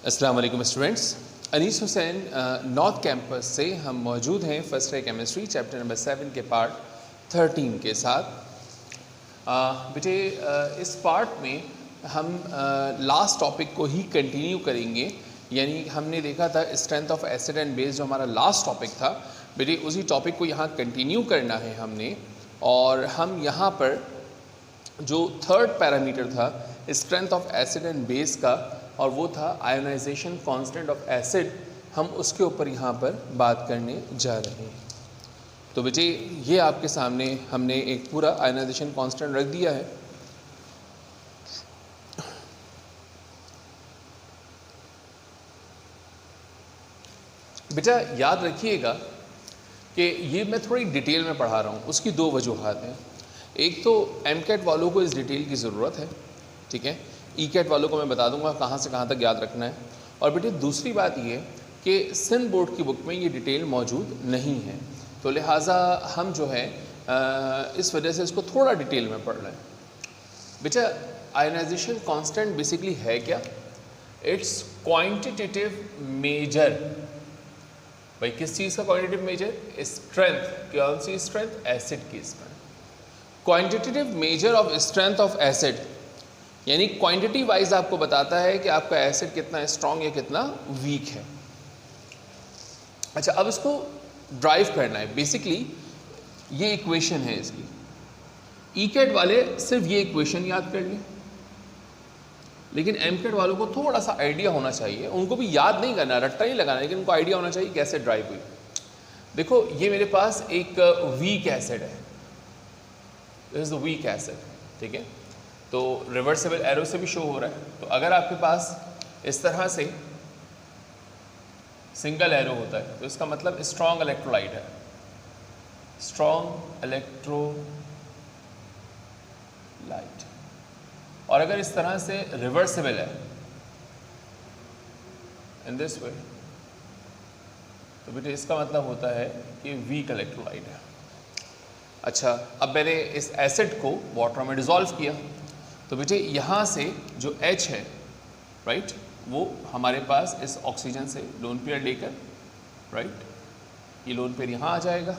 अस्सलाम वालेकुम students, Anees Hussain north campus से हम मौजूद हैं first year chemistry chapter number 7 के पार्ट 13 के साथ। बेटे इस पार्ट में हम लास्ट टॉपिक को ही कंटिन्यू करेंगे, यानी हमने देखा था strength of acid and base जो हमारा लास्ट टॉपिक था। बेटे उसी टॉपिक को यहाँ कंटिन्यू करना है हमने, और हम यहाँ पर जो थर्ड पैरामीटर था strength of acid and base का, और वो था आयोनाइजेशन कांस्टेंट ऑफ एसिड, हम उसके ऊपर यहाँ पर बात करने जा रहे हैं। तो बेटे ये आपके सामने हमने एक पूरा आयोनाइजेशन कांस्टेंट रख दिया है। बेटा याद रखिएगा कि ये मैं थोड़ी डिटेल में पढ़ा रहा हूँ, उसकी दो वजूहात हैं। एक तो एमकेट वालों को इस डिटेल की ज़रूरत है, ठीक है। ईकेट वालों को मैं बता दूंगा कहाँ से कहाँ तक याद रखना है। और बेटे दूसरी बात ये कि सिंध बोर्ड की बुक में ये डिटेल मौजूद नहीं है, तो लिहाजा हम जो है इस वजह से इसको थोड़ा डिटेल में पढ़ रहे हैं। बेटा आयोनाइजेशन कांस्टेंट बेसिकली है क्या? It's quantitative measure. भाई किस चीज़ का क्वांटिटेटिव मेजर? स्ट्रेंथ। कौन सी स्ट्रेंथ? एसिड की strength. Quantitative measure of strength of acid, यानी क्वांटिटी वाइज आपको बताता है कि आपका एसिड कितना स्ट्रॉन्ग या कितना वीक है। अच्छा, अब इसको ड्राइव करना है। बेसिकली ये इक्वेशन है इसकी। ईकेट वाले सिर्फ ये इक्वेशन याद कर लें, लेकिन एमकेट वालों को थोड़ा सा आइडिया होना चाहिए। उनको भी याद नहीं करना, रट्टा नहीं लगाना, लेकिन उनको आइडिया होना चाहिए कैसे ड्राइव हुई। देखो ये मेरे पास एक वीक एसिड है, this is the weak acid, ठीक है। तो रिवर्सिबल एरो से भी शो हो रहा है। तो अगर आपके पास इस तरह से सिंगल एरो होता है तो इसका मतलब स्ट्रॉन्ग इलेक्ट्रोलाइट है, स्ट्रॉन्ग इलेक्ट्रोलाइट। और अगर इस तरह से रिवर्सिबल है इन दिस वे, तो बेटे इसका मतलब होता है कि वीक इलेक्ट्रोलाइट है। अच्छा, अब मैंने इस एसिड को वाटर में डिसॉल्व किया, तो बेटे यहाँ से जो H है, राइट, वो हमारे पास इस ऑक्सीजन से लोन पेयर लेकर, राइट, ये लोन पेयर यहाँ आ जाएगा,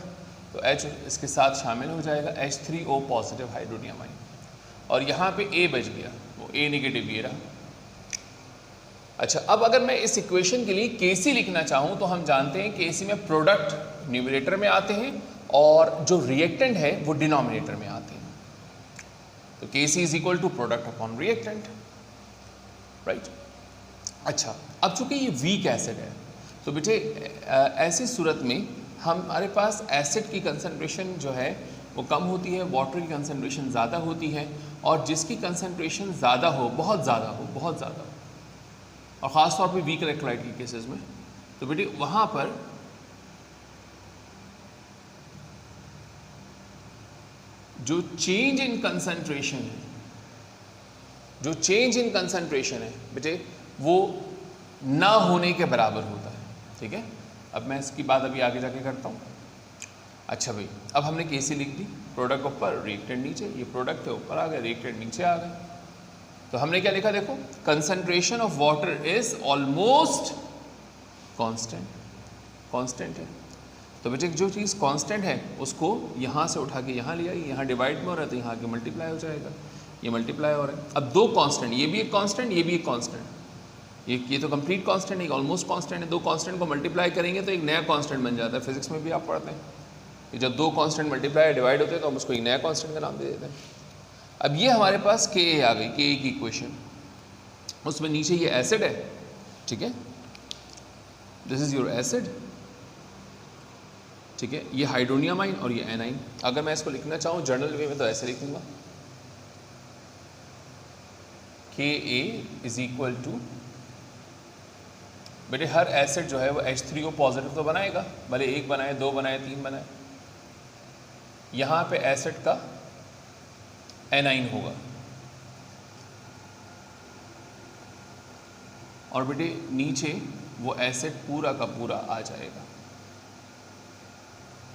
तो H इसके साथ शामिल हो जाएगा, H3O पॉजिटिव हाइड्रोनियम आयन, और यहाँ पे A बच गया, वो A नेगेटिव ये रहा। अच्छा, अब अगर मैं इस इक्वेशन के लिए Kc लिखना चाहूँ तो हम जानते हैं Kc में प्रोडक्ट न्यूमरेटर में आते हैं और जो रिएक्टेंट है वो डिनोमिनेटर में आते हैं। तो Kc is equal to product upon reactant, right. अच्छा, अब चूंकि ये वीक एसिड है तो बेटे ऐसी सूरत में हमारे पास एसिड की कंसंट्रेशन जो है वो कम होती है, वाटर की कंसंट्रेशन ज़्यादा होती है, और जिसकी कंसंट्रेशन ज़्यादा हो, बहुत ज़्यादा हो, बहुत ज़्यादा, और ख़ास तौर पे वीक इलेक्ट्रोलाइट के केसेस में, तो बेटे वहाँ पर जो चेंज इन कंसंट्रेशन है, जो चेंज इन कंसंट्रेशन है बेटे वो ना होने के बराबर होता है, ठीक है। अब मैं इसकी बात अभी आगे जाके करता हूँ। अच्छा भाई, अब हमने Kc लिख दी, प्रोडक्ट ऊपर रिएक्टेंट नीचे, ये प्रोडक्ट है ऊपर आ गया, रिएक्टेंट नीचे आ गया। तो हमने क्या लिखा? देखो, concentration of water is almost constant, constant है। तो बेटे जो चीज़ कांस्टेंट है उसको यहाँ से उठा के यहाँ ले आई, यहाँ डिवाइड में हो रहा है तो यहाँ के मल्टीप्लाई हो जाएगा, ये मल्टीप्लाई हो रहा है। अब दो कांस्टेंट, ये भी एक कांस्टेंट, ये भी एक कांस्टेंट, ये तो कंप्लीट कांस्टेंट है, ऑलमोस्ट कांस्टेंट है। दो कांस्टेंट को मल्टीप्लाई करेंगे तो एक नया कांस्टेंट बन जाता है। फिजिक्स में भी आप पढ़ते हैं कि जब दो कांस्टेंट मल्टीप्लाई डिवाइड होते हैं तो हम उसको एक नया कांस्टेंट का नाम दे देते हैं। अब ये हमारे पास Ka आ गई, Ka की इक्वेशन, उसमें नीचे ये एसिड है, ठीक है, दिस इज योर एसिड, ठीक है, ये हाइड्रोनियम आइन और ये एनाइन। अगर मैं इसको लिखना चाहूँ जर्नल वे में तो ऐसे लिखूंगा, Ka इज इक्वल टू, बेटे हर एसिड जो है वो H3O पॉजिटिव तो बनाएगा, भले एक बनाए, दो बनाए, तीन बनाए। यहाँ पे एसिड का एनाइन होगा, और बेटे नीचे वो एसिड पूरा का पूरा आ जाएगा।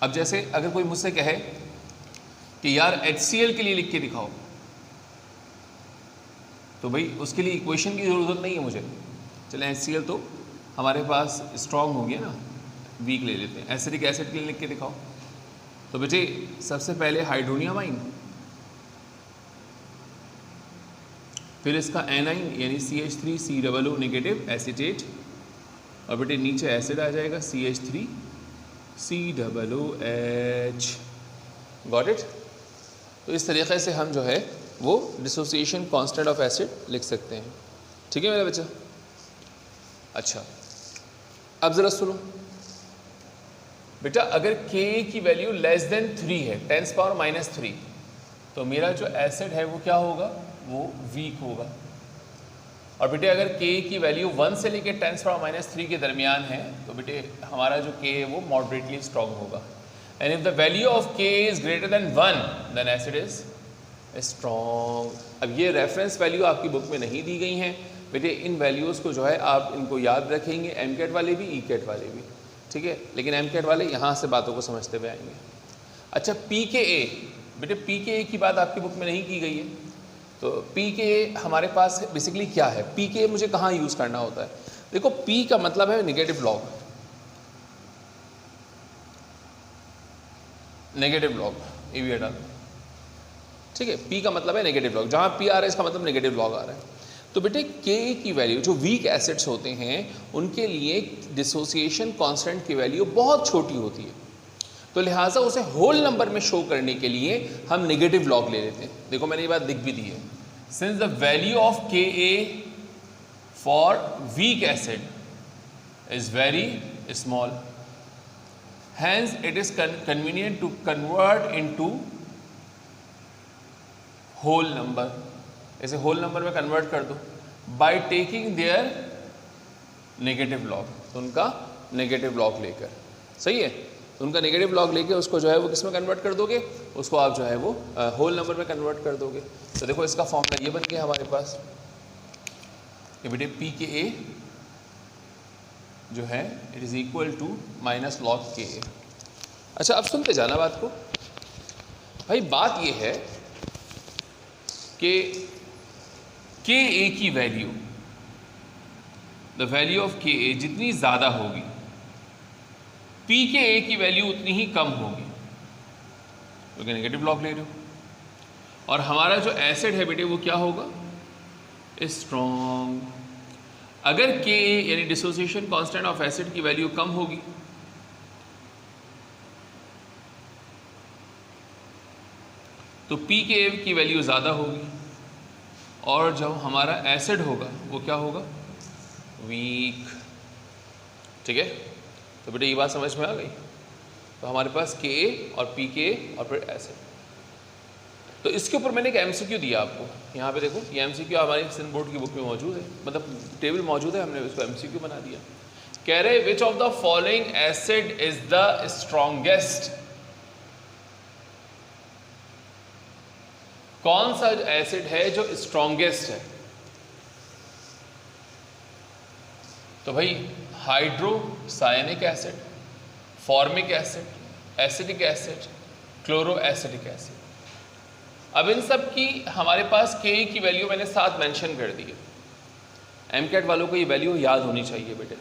अब जैसे अगर कोई मुझसे कहे कि यार HCl के लिए लिख के दिखाओ, तो भाई उसके लिए इक्वेशन की ज़रूरत नहीं है मुझे, चलें HCl तो हमारे पास स्ट्रॉन्ग हो गया ना, वीक ले लेते हैं। एसिडिक एसिड के लिए लिख के दिखाओ। तो बेटे सबसे पहले हाइड्रोनियामाइन, फिर इसका एनाइन यानी CH3COO नेगेटिव एसीटेट, और बेटे नीचे एसिड आ जाएगा CH3COOH। Got it. तो इस तरीक़े से हम जो है वो डिसोसिएशन कांस्टेंट ऑफ एसिड लिख सकते हैं। ठीक है मेरा बच्चा। अच्छा अब ज़रा सुनो बेटा, अगर Ka की वैल्यू लेस देन 3 है, 10⁻³ तो मेरा जो एसिड है वो क्या होगा, वो वीक होगा। और बेटे अगर Ka की वैल्यू 1 से लेकर 10⁻³ के दरमियान है तो बेटे हमारा जो Ka है वो मॉडरेटली स्ट्रॉन्ग होगा। And if the value of Ka is greater than 1 then acid is strong. अब ये रेफरेंस वैल्यू आपकी बुक में नहीं दी गई हैं बेटे, इन वैल्यूज़ को जो है आप इनको याद रखेंगे, MCAT वाले भी ECAT वाले भी, ठीक है, लेकिन MCAT वाले यहाँ से बातों को समझते हुए आएंगे। अच्छा pKa, बेटे pKa की बात आपकी बुक में नहीं की गई है, तो pKa हमारे पास बेसिकली क्या है, pKa मुझे कहाँ यूज़ करना होता है। देखो P का मतलब है नेगेटिव लॉग, नेगेटिव लॉग ये भी हटा, ठीक है, P का मतलब है नेगेटिव लॉग, जहाँ P आ रहा है इसका मतलब नेगेटिव लॉग आ रहा है। तो बेटे Ka की वैल्यू, जो वीक एसिड्स होते हैं उनके लिए डिसोसिएशन कांस्टेंट की वैल्यू बहुत छोटी होती है, तो लिहाजा उसे होल नंबर में शो करने के लिए हम नेगेटिव लॉग ले लेते हैं। देखो मैंने ये बात लिख भी दी है, since the value of Ka for weak acid is very small, hence it is convenient to convert into whole number. इसे होल नंबर में कन्वर्ट कर दो by taking their negative log, तो उनका नेगेटिव लॉग लेकर, सही है, तो उनका नेगेटिव लॉग लेके उसको जो है वो किस में कन्वर्ट कर दोगे, उसको आप जो है वो होल नंबर में कन्वर्ट कर दोगे। तो देखो इसका फॉर्मूला ये बन गया हमारे पास, ये बेटे pKa जो है it is equal to minus log Ka। अच्छा अब सुनते जाना बात को भाई, बात ये है कि Ka की value, the value of Ka जितनी ज़्यादा होगी pKa की वैल्यू उतनी ही कम होगी, क्योंकि नेगेटिव लॉग ले रहे हो। और हमारा जो एसिड है बेटे वो क्या होगा, स्ट्रॉन्ग। अगर Ka यानी डिसोसिएशन कांस्टेंट ऑफ एसिड की वैल्यू कम होगी तो pKa की वैल्यू ज़्यादा होगी, और जब हमारा एसिड होगा वो क्या होगा, वीक। ठीक है, तो बेटे ये बात समझ में आ गई। तो हमारे पास Ka और pKa और फिर एसिड। तो इसके ऊपर मैंने एक MCQ दिया आपको, यहाँ पे देखो ये MCQ हमारी सिंध बोर्ड की बुक में मौजूद है, मतलब टेबल मौजूद है, हमने उसको MCQ बना दिया। कह रहे which of the following acid is the strongest, कौन सा एसिड है जो स्ट्रॉन्गेस्ट है। तो भाई hydrocyanic acid, formic acid, acetic acid, chloro acetic acid. अब इन सब की हमारे पास Ka की वैल्यू मैंने साथ मेंशन कर दी है। MCAT वालों को ये वैल्यू याद होनी चाहिए बेटे,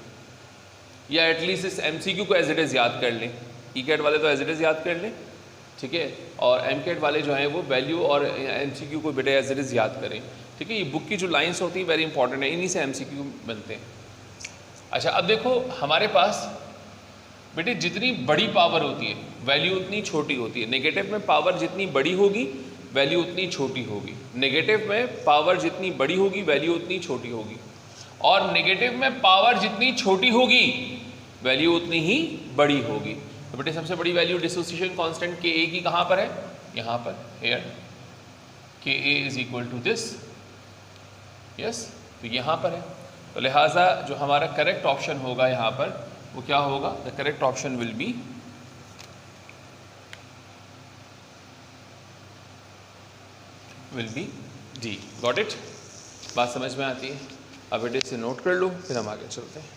या एटलीस्ट इस MCQ को एज इट इज़ याद कर लें। ECAT वाले तो एज इट इज़ याद कर लें, ठीक है, और MCAT वाले जो हैं वो वैल्यू और MCQ को बेटे एज इट इज़ याद करें। ठीक है, ये बुक की जो लाइंस होती है वेरी इंपॉर्टेंट है, इन्हीं से MCQ बनते हैं। अच्छा अब देखो हमारे पास बेटे जितनी बड़ी पावर होती है वैल्यू उतनी छोटी होती है। नेगेटिव में पावर जितनी बड़ी होगी वैल्यू उतनी छोटी होगी, नेगेटिव में पावर जितनी बड़ी होगी वैल्यू उतनी छोटी होगी, और नेगेटिव में पावर जितनी छोटी होगी वैल्यू उतनी ही बड़ी होगी। तो बेटे सबसे बड़ी वैल्यू डिसोसिएशन कांस्टेंट Ka की कहाँ पर है, यहाँ पर, here Ka is equal to this, yes, तो यहाँ पर है। तो लिहाजा जो हमारा करेक्ट ऑप्शन होगा यहाँ पर वो क्या होगा, the correct option will be D. Got it, बात समझ में आती है। अब बेटे से नोट कर लो, फिर हम आगे चलते हैं।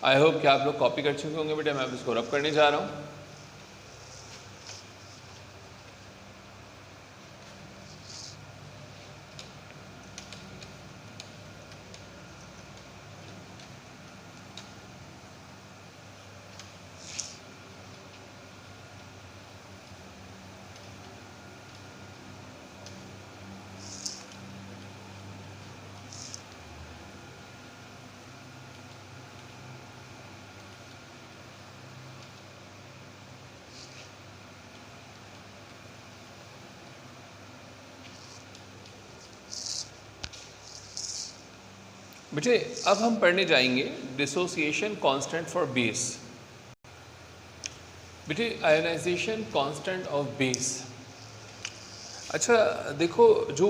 आई होप कि आप लोग कॉपी कर चुके होंगे बेटा, मैं अब इसको रब करने जा रहा हूँ। बेटे अब हम पढ़ने जाएंगे डिसोसिएशन कांस्टेंट फॉर बेस। बेटे आयनाइजेशन कांस्टेंट ऑफ बेस। अच्छा देखो, जो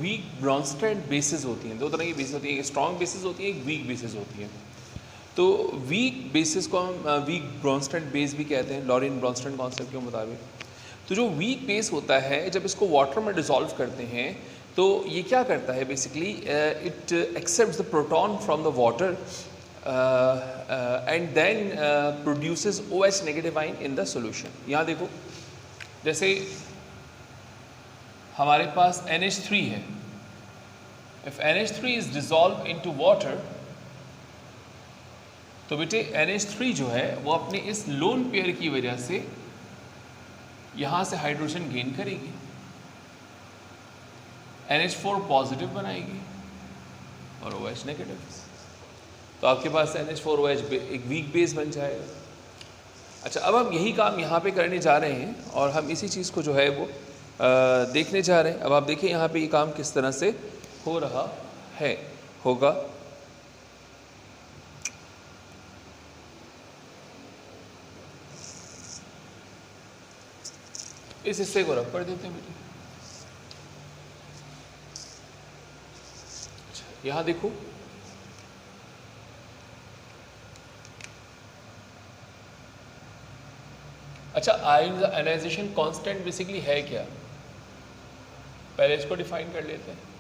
वीक ब्रॉन्स्टेड बेसिस होती हैं, दो तरह की बेसिस होती हैं, एक स्ट्रॉन्ग बेसिस होती है, एक वीक बेसिस होती है। तो वीक बेसिस को हम वीक ब्रॉन्स्टेड बेस भी कहते हैं, लॉरेन ब्रॉन्स्टेड कॉन्सेप्ट के मुताबिक। तो जो वीक बेस होता है, जब इसको वाटर में डिसॉल्व करते हैं तो ये क्या करता है basically, it accepts the proton from the water and then produces OH negative ion in the solution. यहाँ देखो, जैसे हमारे पास NH3 है, if NH3 is dissolve into water, तो बेटे NH3 जो है वो अपने इस लोन पेयर की वजह से यहाँ से हाइड्रोजन गेन करेगी, NH4 पॉजिटिव बनाएगी और OH नेगेटिव। तो आपके पास NH4OH एक वीक बेस बन जाएगा। अच्छा, अब हम यही काम यहाँ पे करने जा रहे हैं और हम इसी चीज़ को जो है वो देखने जा रहे हैं। अब आप देखिए यहाँ पे ये काम किस तरह से हो रहा है, होगा। इस हिस्से को रख कर देते हैं बेटे। अच्छा, यहाँ देखो, अच्छा आयनाइजेशन कांस्टेंट बेसिकली है क्या, पहले इसको डिफाइन कर लेते हैं।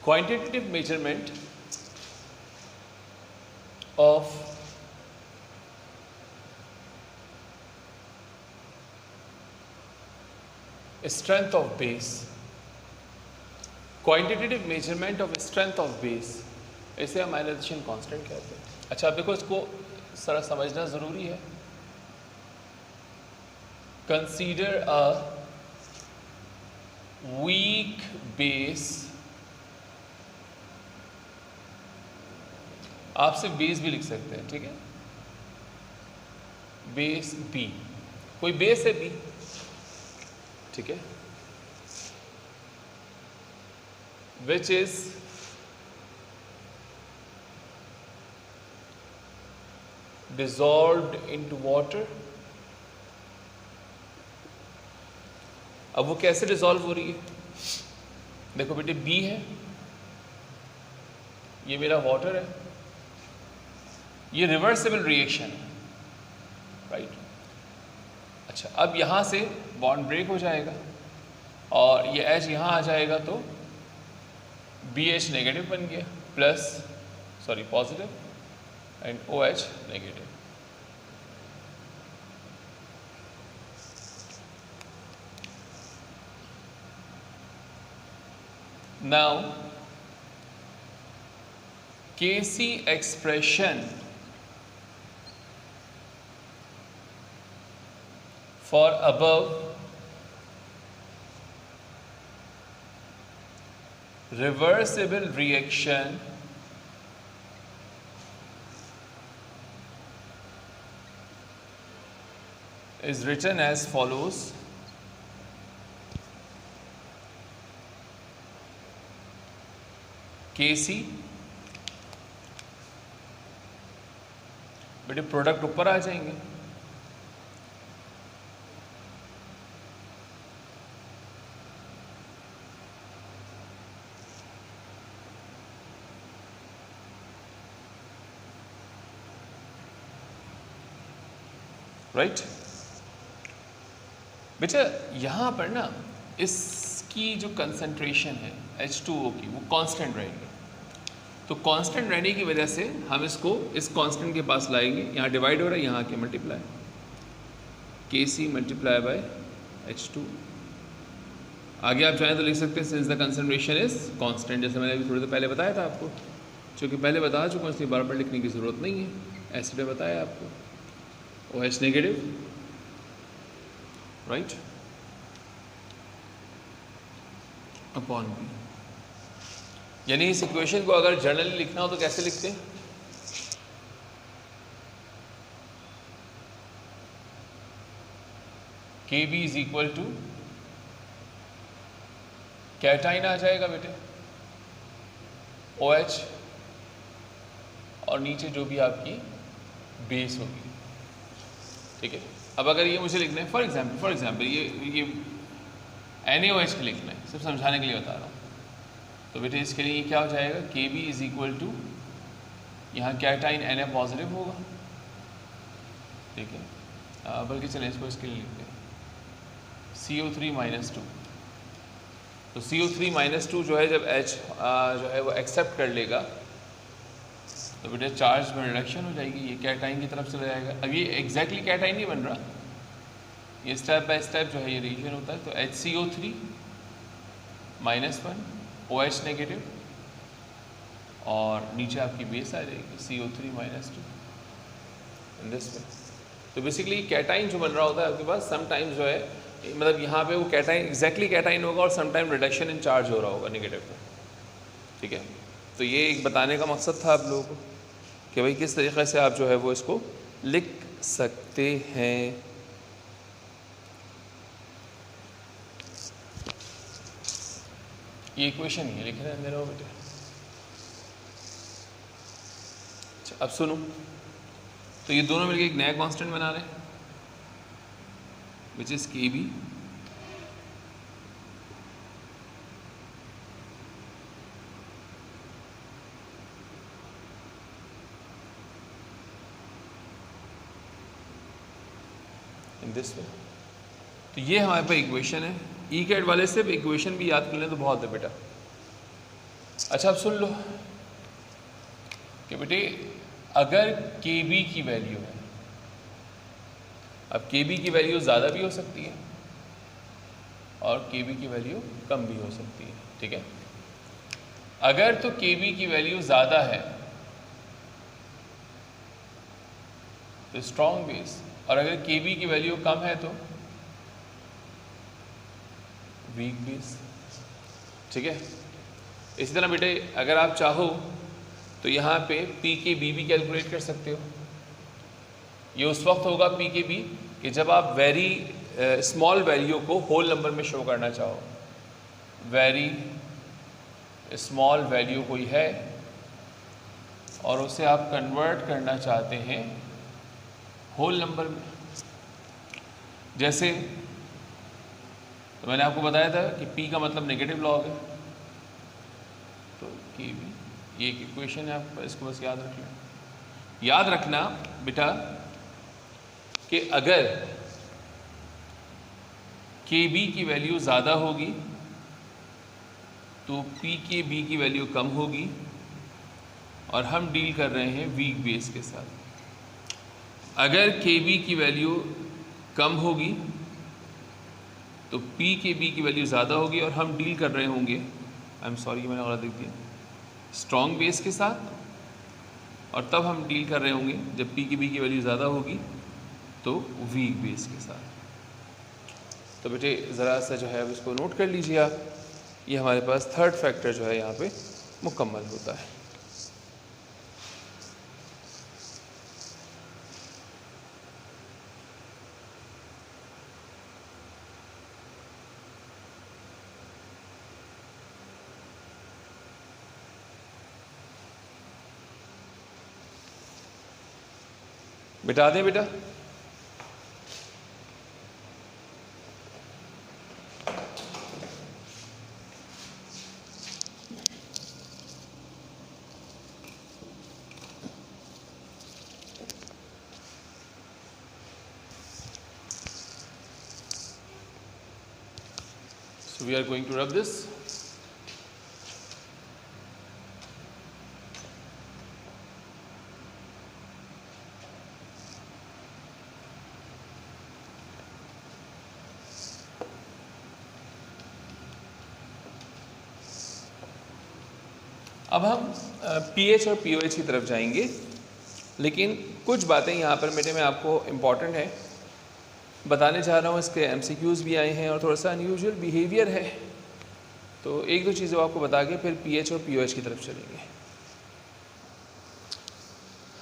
Quantitative measurement of strength of base, quantitative measurement of strength of base, इसे हम आयनाइजेशन कांस्टेंट कहते हैं। अच्छा, अब देखो, इसको सारा समझना ज़रूरी है। कंसीडर अ वीक बेस, आप सिर्फ बेस भी लिख सकते हैं, ठीक है, बेस बी, कोई बेस है बी, ठीक है, which is dissolved into water। अब वो कैसे डिसॉल्व हो रही है, देखो बेटे, बी है, ये मेरा वाटर है, ये रिवर्सिबल रिएक्शन है, राइट। अच्छा, अब यहाँ से बॉन्ड ब्रेक हो जाएगा और ये H यहाँ आ जाएगा, तो BH नेगेटिव बन गया, plus sorry positive, and OH negative. Now Kc expression for above reversible reaction is written as follows: Kc, बेटे प्रोडक्ट ऊपर आ जाएंगे, राइट। बेटा यहाँ पर ना इसकी जो कंसंट्रेशन है H2O की वो कांस्टेंट रहेगी, तो कांस्टेंट रहने की वजह से हम इसको इस कांस्टेंट के पास लाएंगे, यहाँ डिवाइड हो रहा है, यहाँ के multiply Kc multiply bye H2। आगे आप चाहें तो लिख सकते हैं since the concentration is constant, जैसे मैंने अभी थोड़ी देर पहले बताया था आपको, क्योंकि पहले बता चुका हूँ इसलिए बार बार लिखने की ज़रूरत नहीं है, ऐसे पे बताया आपको। OH negative, right, upon B. यानी इस इक्वेशन को अगर जनरली लिखना हो तो कैसे लिखते हैं? Kb इज इक्वल टू कैटाइन आ जाएगा बेटे OH, और नीचे जो भी आपकी बेस होगी, ठीक है। अब अगर ये मुझे लिखना है फॉर एग्जाम्पल ये NaOH के लिखना है, सिर्फ समझाने के लिए बता रहा हूँ, तो बेटे इसके लिए क्या हो जाएगा? Kb इज इक्वल टू, यहाँ कैटाइन Na पॉजिटिव होगा, ठीक है, बल्कि चलें इसको इसके लिए लिखते हैं CO3 माइनस 2। तो CO3 माइनस 2 जो है जब H जो है वो एक्सेप्ट कर लेगा तो बेटा चार्ज में रिडक्शन हो जाएगी, ये कैटाइन की तरफ चला जाएगा। अब ये एग्जैक्टली कैटाइन नहीं बन रहा, ये स्टेप बाय स्टेप जो है ये रिएक्शन होता है। तो HCO3 माइनस 1 OH नेगेटिव, और नीचे आपकी बेस आ जाएगी CO3 minus 2 in this way. तो बेसिकली कैटाइन जो बन रहा होता है आपके पास, समटाइम्स जो है मतलब यहाँ पे वो कैटाइन एग्जैक्टली कैटाइन होगा और समटाइम रिडक्शन इन चार्ज हो रहा होगा नेगेटिव में, ठीक है। तो ये एक बताने का मकसद था आप लोगों को कि भाई किस तरीक़े से आप जो है वो इसको लिख सकते हैं। ये इक्वेशन ही लिख रहे हैं मेरा बेटे। अच्छा अब सुनो, तो ये दोनों मिलकर एक नया कांस्टेंट बना रहे हैं which is Kb in this way. तो ये हमारे पास इक्वेशन है। ई कैट वाले से इक्वेशन भी याद कर लें तो बहुत है बेटा। अच्छा अब सुन लो कि बेटे अगर Kb की वैल्यू है, अब Kb की वैल्यू ज़्यादा भी हो सकती है और Kb की वैल्यू कम भी हो सकती है, ठीक है। अगर तो Kb की वैल्यू ज़्यादा है तो स्ट्रॉन्ग बेस, और अगर Kb की वैल्यू कम है तो वीक बेस, ठीक है। इसी तरह बेटे अगर आप चाहो तो यहाँ पे pKb भी कैलकुलेट कर सकते हो। ये उस वक्त होगा pKb कि जब आप वेरी स्मॉल वैल्यू को होल नंबर में शो करना चाहो। वेरी स्मॉल वैल्यू कोई है और उसे आप कन्वर्ट करना चाहते हैं होल नंबर में। जैसे तो मैंने आपको बताया था कि p का मतलब नेगेटिव लॉग है, तो Kb ये एक इक्वेशन है आपका, इसको बस याद रख लें। याद रखना बेटा कि अगर Kb की वैल्यू ज़्यादा होगी तो pKb की वैल्यू कम होगी, और हम डील कर रहे हैं वीक बेस के साथ। अगर Kb की वैल्यू कम होगी तो pKb की वैल्यू ज़्यादा होगी, और हम डील कर रहे होंगे, आई एम सॉरी मैंने गलत लिख दिया, स्ट्रॉन्ग बेस के साथ, और तब हम डील कर रहे होंगे जब pKb की वैल्यू ज़्यादा होगी तो वीक बेस के साथ। तो बेटे ज़रा सा जो है अब इसको नोट कर लीजिए आप, ये हमारे पास थर्ड फैक्टर जो है यहाँ पे मुकम्मल होता है। मिटा दें बेटा। So we are going to rub this. अब हम pH और pOH की तरफ जाएंगे, लेकिन कुछ बातें यहाँ पर बेटे मैं आपको इम्पॉर्टेंट है बताने चाह रहा हूँ। इसके MCQs भी आए हैं और थोड़ा सा अनयूजुअल बिहेवियर है, तो एक दो चीज़ें आपको बता के फिर pH और pOH की तरफ चलेंगे।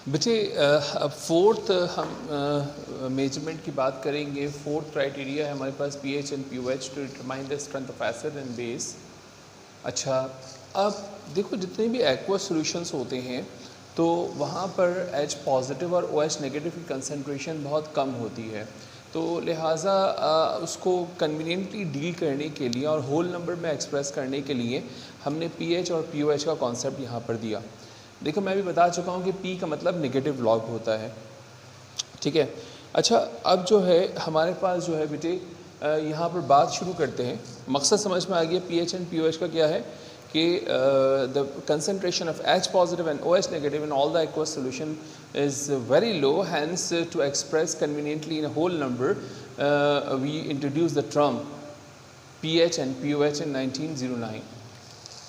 बेटे अब फोर्थ हम मेजरमेंट की बात करेंगे। फोर्थ क्राइटेरिया है हमारे पास pH and pOH to determine the strength of acid and base. अच्छा, अब देखो जितने भी एक्वस सॉल्यूशंस होते हैं तो वहाँ पर H पॉजिटिव और OH नेगेटिव की कंसंट्रेशन बहुत कम होती है, तो लिहाजा उसको कन्वीनियंटली डील करने के लिए और होल नंबर में एक्सप्रेस करने के लिए हमने pH और pOH का कॉन्सेप्ट यहाँ पर दिया। देखो मैं भी बता चुका हूँ कि P का मतलब नेगेटिव लॉग होता है, ठीक है। अच्छा, अब जो है हमारे पास जो है बेटे यहाँ पर बात शुरू करते हैं। मकसद समझ में आ गया pH एंड pOH का क्या है कि the concentration of H positive and OH negative in all the aqueous solution is very low, hence to express conveniently in a whole number we introduce the term pH and pOH in 1909।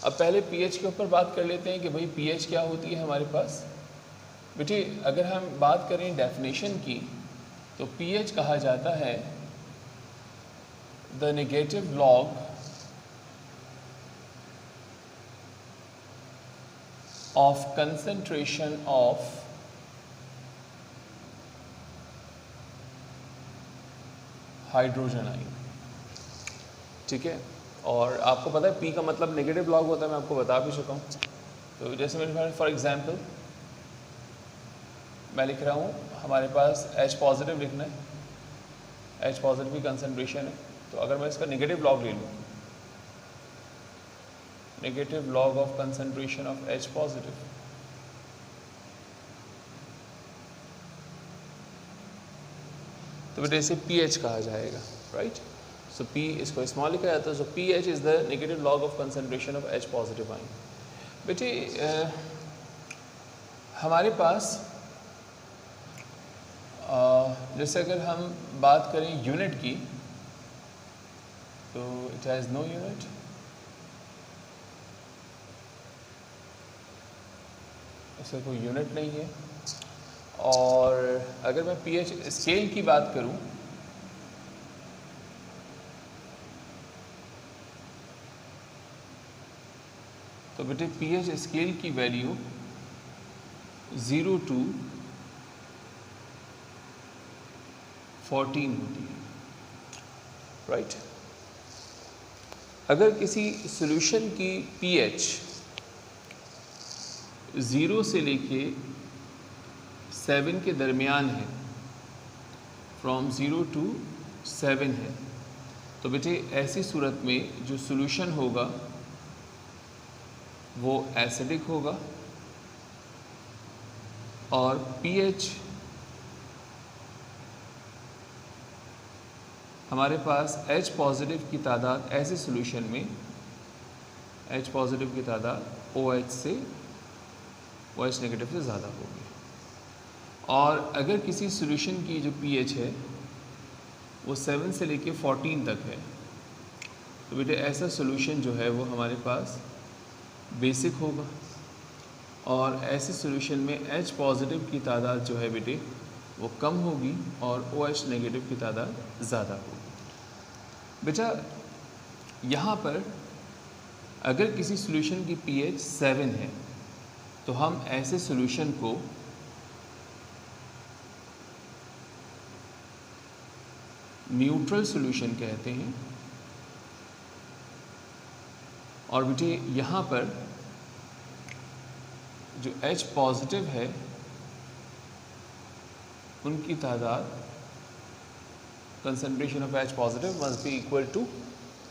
अब पहले pH के ऊपर बात कर लेते हैं कि भाई pH क्या होती है हमारे पास। बेटे अगर हम बात करें डेफिनेशन की तो pH कहा जाता है the negative log of concentration of hydrogen ion, ठीक है। और आपको पता है P का मतलब नेगेटिव लॉग होता है, मैं आपको बता भी चुका हूँ। तो जैसे मैंने फॉर एग्जांपल मैं लिख रहा हूँ, हमारे पास H पॉजिटिव लिखना है, H पॉजिटिव की कंसंट्रेशन है, तो अगर मैं इसका नेगेटिव लॉग ले लूँ, negative log of concentration of H positive, तो बेटे इसे pH कहा जाएगा, राइट। सो P इसको स्मॉल लिखा जाता है, सो pH is the negative log of concentration of H positive ion. बेटे हमारे पास जैसे अगर हम बात करें यूनिट की तो इट हैज़ नो यूनिट, इसका कोई यूनिट नहीं है। और अगर मैं pH स्केल की बात करूं तो बेटे pH स्केल की वैल्यू 0 to 14 होती है, राइट। अगर किसी सॉल्यूशन की pH 0 से लेके 7 के दरमियान है, फ्रॉम 0 to 7 है, तो बेटे ऐसी सूरत में जो सॉल्यूशन होगा वो एसिडिक होगा और pH हमारे पास H पॉजिटिव की तादाद ऐसे सॉल्यूशन में H पॉजिटिव की तादाद OH से OH नेगेटिव से ज़्यादा होगी। और अगर किसी सॉल्यूशन की जो pH है वो 7 से लेके 14 तक है, तो बेटे ऐसा सॉल्यूशन जो है वो हमारे पास बेसिक होगा और ऐसे सॉल्यूशन में H पॉजिटिव की तादाद जो है बेटे वो कम होगी और OH नेगेटिव की तादाद ज़्यादा होगी। बेटा यहाँ पर अगर किसी सॉल्यूशन की pH 7 है तो हम ऐसे सॉल्यूशन को न्यूट्रल सॉल्यूशन कहते हैं। और बेटे यहाँ पर जो H पॉजिटिव है उनकी तादाद, concentration of H positive must be equal to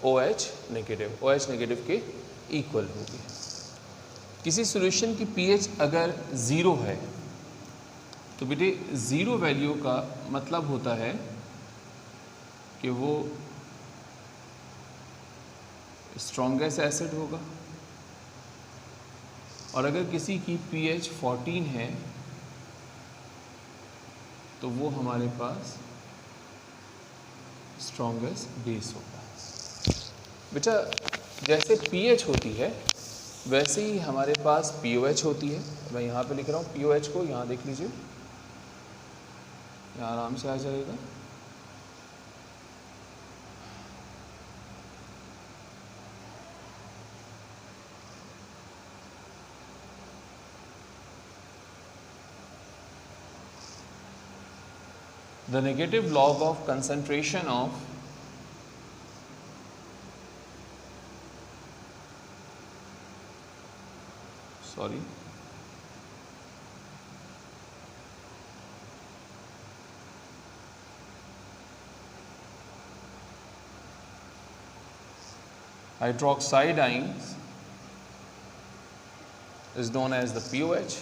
OH negative, OH negative के इक्वल होगी। किसी सॉल्यूशन की pH अगर 0 है तो बेटे 0 वैल्यू का मतलब होता है कि वो स्ट्रॉन्गेस्ट एसिड होगा। और अगर किसी की pH 14 है तो वो हमारे पास स्ट्रॉन्गेस्ट बेस होगा। बेटा जैसे pH होती है वैसे ही हमारे पास POH होती है। मैं यहाँ पे लिख रहा हूँ POH को, यहाँ देख लीजिए, यहाँ आराम से आ जाएगा। The negative log of concentration of hydroxide ions is known as the POH.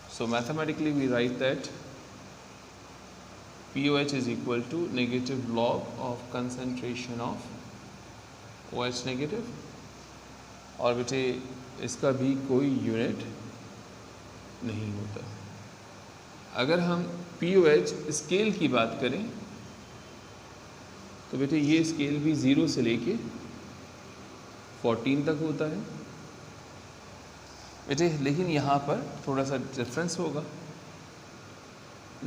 So mathematically we write that POH is equal to negative log of concentration of OH negative। और बेटे इसका भी कोई यूनिट नहीं होता। अगर हम POH स्केल की बात करें तो बेटे ये स्केल भी 0 से लेके 14 तक होता है बेटे, लेकिन यहाँ पर थोड़ा सा डिफरेंस होगा।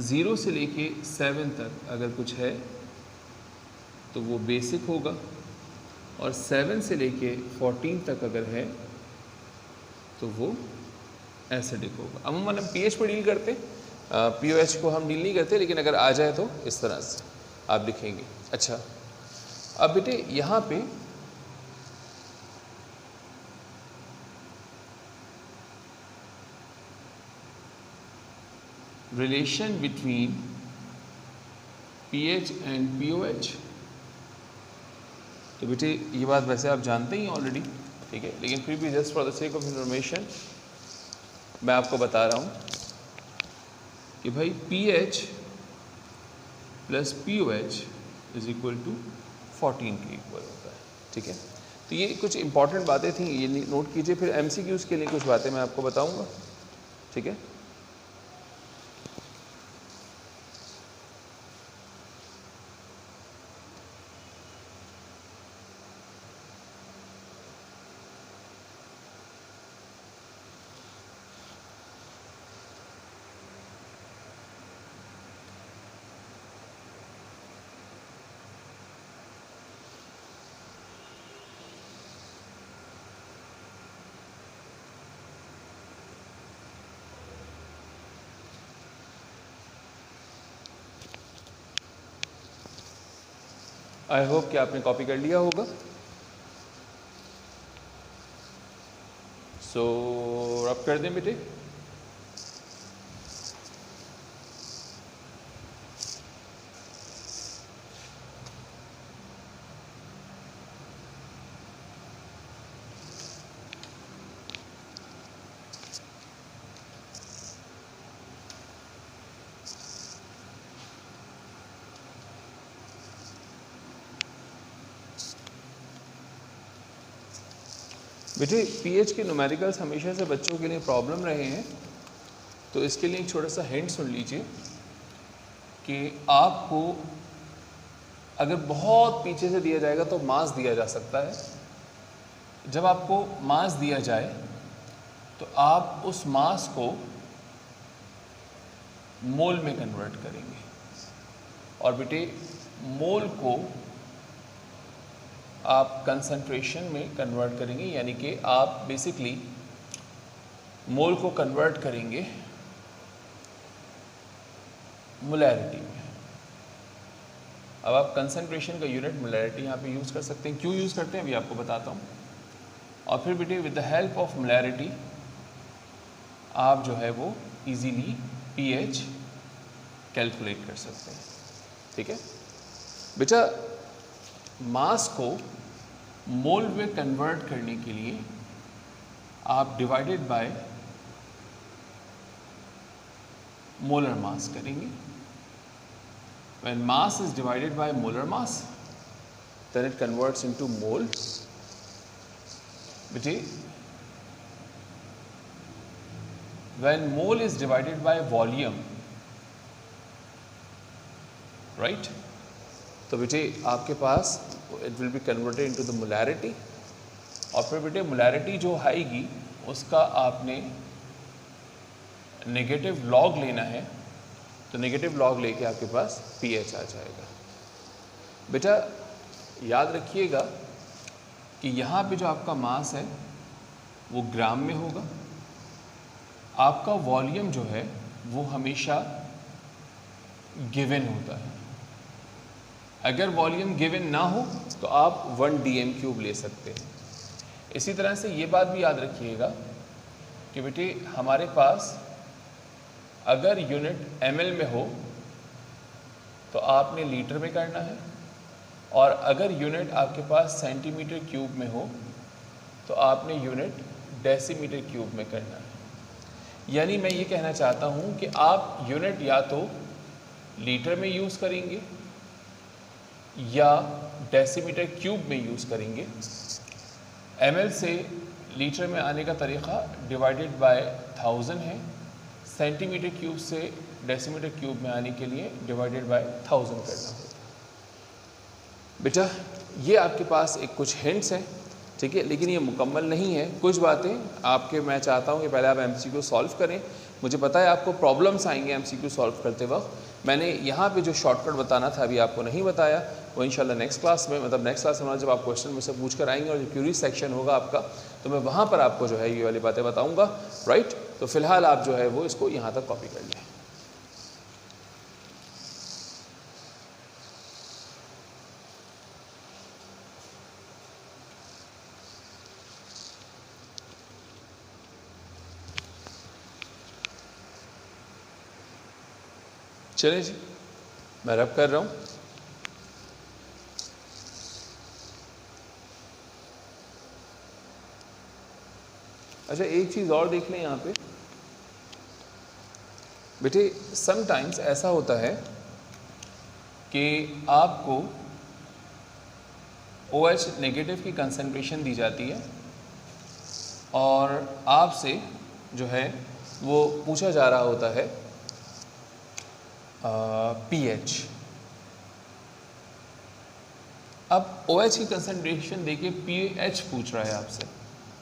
0 से लेके 7 तक अगर कुछ है तो वो बेसिक होगा, और 7 से लेके 14 तक अगर है तो वो एसिडिक होगा। अमूमन हम pH पर डील करते, POH को हम डील नहीं करते, लेकिन अगर आ जाए तो इस तरह से आप लिखेंगे। अच्छा, अब बेटे यहाँ पे relation between pH and POH, तो बेटे ये बात वैसे आप जानते ही ऑलरेडी, ठीक है, लेकिन फिर भी just for the sake of information मैं आपको बता रहा हूँ कि भाई pH plus POH is equal to 14 के इक्वल होता है, ठीक है। तो ये कुछ इंपॉर्टेंट बातें थी, ये नोट कीजिए। फिर MCQs के लिए कुछ बातें मैं आपको बताऊँगा, ठीक है। आई होप कि आपने कॉपी कर लिया होगा। सो रब कर दें बेटे। बेटे pH के न्यूमेरिकल्स हमेशा से बच्चों के लिए प्रॉब्लम रहे हैं, तो इसके लिए एक छोटा सा हिंट सुन लीजिए कि आपको अगर बहुत पीछे से दिया जाएगा तो मास दिया जा सकता है। जब आपको मास दिया जाए तो आप उस मास को मोल में कन्वर्ट करेंगे, और बेटे मोल को आप कंसंट्रेशन में कन्वर्ट करेंगे, यानी कि आप बेसिकली मोल को कन्वर्ट करेंगे मोलैरिटी में। अब आप कंसंट्रेशन का यूनिट मोलैरिटी यहाँ पे यूज़ कर सकते हैं। क्यों यूज़ करते हैं अभी आपको बताता हूँ। और फिर बेटे with the help of molarity आप जो है वो इजीली pH कैलकुलेट कर सकते हैं, ठीक है। बेटा मास को मोल में कन्वर्ट करने के लिए आप डिवाइडेड बाय मोलर मास करेंगे। When mass is divided by molar mass, then it converts into mole, बेटे when mole is divided by volume, right, तो बेटे आपके पास it will be converted into the molarity, और फिर बेटे मोलैरिटी जो आएगी उसका आपने नेगेटिव लॉग लेना है, तो नेगेटिव लॉग लेके आपके पास pH आ जाएगा। बेटा याद रखिएगा कि यहाँ पे जो आपका मास है वो ग्राम में होगा, आपका वॉल्यूम जो है वो हमेशा गिवन होता है। अगर वॉल्यूम गिवन ना हो तो आप 1 dm³ ले सकते हैं। इसी तरह से ये बात भी याद रखिएगा कि बेटे हमारे पास अगर यूनिट ml में हो तो आपने लीटर में करना है, और अगर यूनिट आपके पास सेंटीमीटर क्यूब में हो तो आपने यूनिट डेसीमीटर क्यूब में करना है। यानी मैं ये कहना चाहता हूँ कि आप यूनिट या तो लीटर में यूज़ करेंगे या डेसीमीटर क्यूब में यूज़ करेंगे। ml से लीटर में आने का तरीक़ा डिवाइडेड बाय 1000 है, सेंटीमीटर क्यूब से डेसीमीटर क्यूब में आने के लिए डिवाइडेड बाय 1000 करना होगा। बेटा ये आपके पास एक कुछ हिंट्स हैं, ठीक है, लेकिन ये मुकम्मल नहीं है। कुछ बातें आपके मैं चाहता हूँ कि पहले आप MCQ सॉल्व करें। मुझे पता है आपको प्रॉब्लम्स आएंगे MCQ सॉल्व करते वक्त। मैंने यहाँ पे जो शॉर्टकट बताना था अभी आपको नहीं बताया, वो इंशाल्लाह नेक्स्ट क्लास में, मतलब नेक्स्ट क्लास में जब आप क्वेश्चन मुझसे पूछ कर आएंगे और जो क्यूरी सेक्शन होगा आपका, तो मैं वहाँ पर आपको जो है ये वाली बातें बताऊँगा, राइट। तो फ़िलहाल आप जो है वो इसको यहाँ तक कॉपी कर लें। चलिए जी, मैं रब कर रहा हूँ। अच्छा एक चीज़ और देख लें यहाँ पे बेटे, समटाइम्स ऐसा होता है कि आपको OH नेगेटिव की कंसंट्रेशन दी जाती है और आपसे जो है वो पूछा जा रहा होता है pH। अब OH की कंसंट्रेशन देके pH पूछ रहा है आपसे,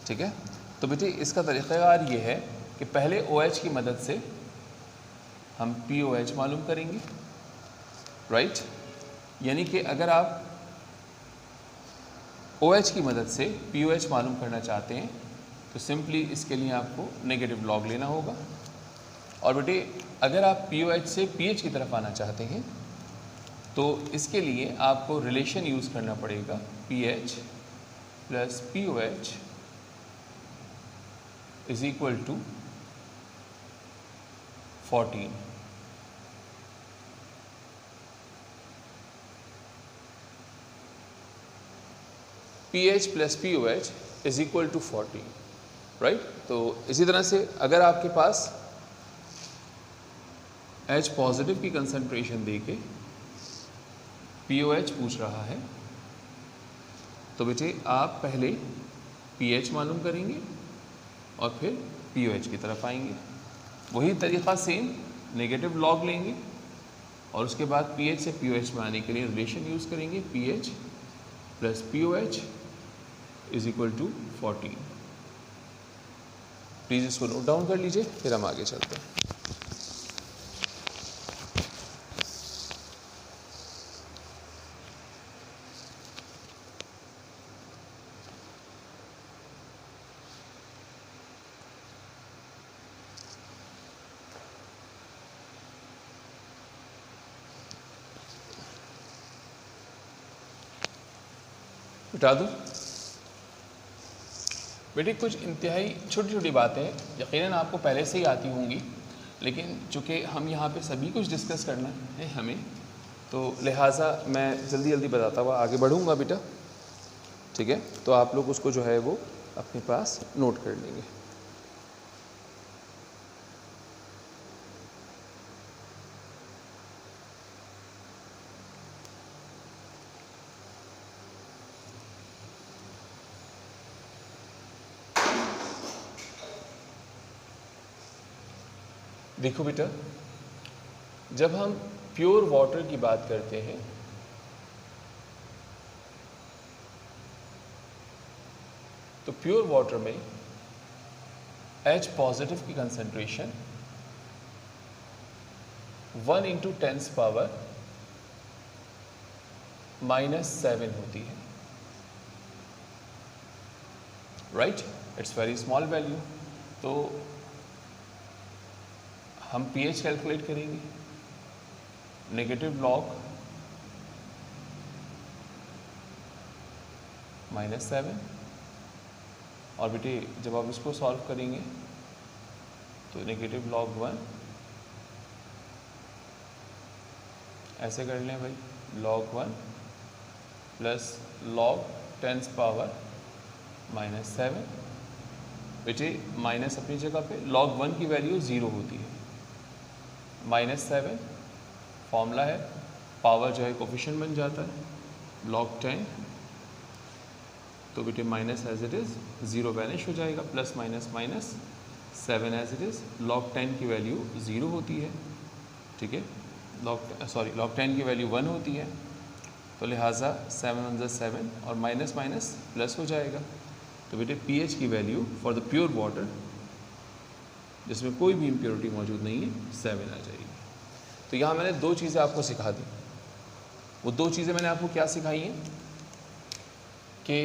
ठीक है। तो बेटे इसका तरीक़ाकार ये है कि पहले OH की मदद से हम POH मालूम करेंगे, राइट। यानी कि अगर आप OH की मदद से POH मालूम करना चाहते हैं तो सिंपली इसके लिए आपको नेगेटिव लॉग लेना होगा। और बेटे अगर आप POH से pH की तरफ आना चाहते हैं तो इसके लिए आपको रिलेशन यूज़ करना पड़ेगा, pH plus POH is equal to 14। pH plus POH is equal to 14, right. तो इसी तरह से अगर आपके पास H पॉजिटिव की कंसंट्रेशन देके POH पूछ रहा है तो बेटे आप पहले pH मालूम करेंगे और फिर POH की तरफ आएंगे। वही तरीक़ा सेम, नेगेटिव लॉग लेंगे और उसके बाद pH से POH में आने के लिए रिलेशन यूज़ करेंगे, pH plus POH is equal to 14। Please इसको नोट डाउन कर लीजिए, फिर हम आगे चलते हैं। हटा दूँ बेटे, कुछ इंतहाई छोटी छोटी बातें यकीनन आपको पहले से ही आती होंगी, लेकिन चूँकि हम यहाँ पे सभी कुछ डिस्कस करना है हमें, तो लिहाजा मैं जल्दी जल्दी बताता हुआ आगे बढ़ूँगा बेटा, ठीक है। तो आप लोग उसको जो है वो अपने पास नोट कर लेंगे। देखो बेटा, जब हम प्योर वाटर की बात करते हैं तो प्योर वाटर में H पॉजिटिव की कंसंट्रेशन 1 × 10⁻⁻7 होती है, right? It's very small value. तो हम pH कैलकुलेट करेंगे, नेगेटिव लॉग -7, और बेटे जब आप इसको सॉल्व करेंगे तो नेगेटिव लॉग 1, ऐसे कर लें भाई, log 1 प्लस log 10⁻⁻7। बेटे माइनस अपनी जगह पे, log 1 की वैल्यू 0 होती है, -7 फॉर्मूला है, पावर जो है कोफिशिएंट बन जाता है, log 10, तो बेटे minus as it is 0 vanish हो जाएगा, plus minus minus 7 as it is. log 10 की वैल्यू 0 होती है, ठीक है, log 10 की वैल्यू 1 होती है, तो लिहाजा 7 × 7 और माइनस माइनस प्लस हो जाएगा। तो बेटे pH की value for the pure water जिसमें कोई भी इम्प्योरिटी मौजूद नहीं है 7 आ जाएगी। तो यहाँ मैंने दो चीज़ें आपको सिखा दी। वो दो चीज़ें मैंने आपको क्या सिखाई हैं कि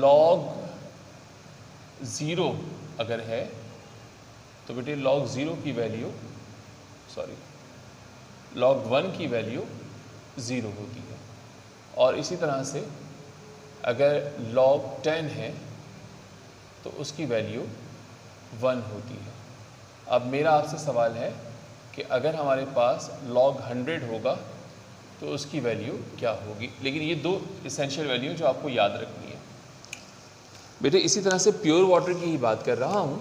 log 0 अगर है तो बेटे log 0 की वैल्यू log 1 की वैल्यू 0 होती है, और इसी तरह से अगर log 10 है तो उसकी वैल्यू 1 होती है। अब मेरा आपसे सवाल है कि अगर हमारे पास log 100 होगा तो उसकी वैल्यू क्या होगी। लेकिन ये दो इसेंशियल वैल्यू जो आपको याद रखनी है बेटे। इसी तरह से प्योर वाटर की ही बात कर रहा हूँ,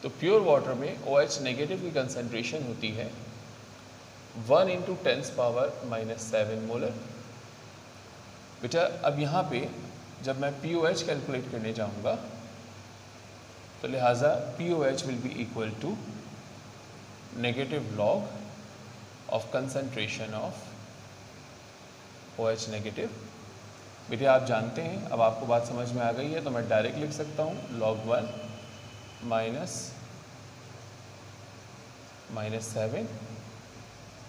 तो प्योर वाटर में OH नेगेटिव की कंसंट्रेशन होती है 1 × 10⁻⁻7 मोलर। बेटा अब यहाँ पे जब मैं POH कैलकुलेट करने जाऊँगा तो लिहाजा POH will be equal to negative log of concentration of OH negative. बेटे आप जानते हैं, अब आपको बात समझ में आ गई है, तो मैं डायरेक्ट लिख सकता हूँ log 1 -7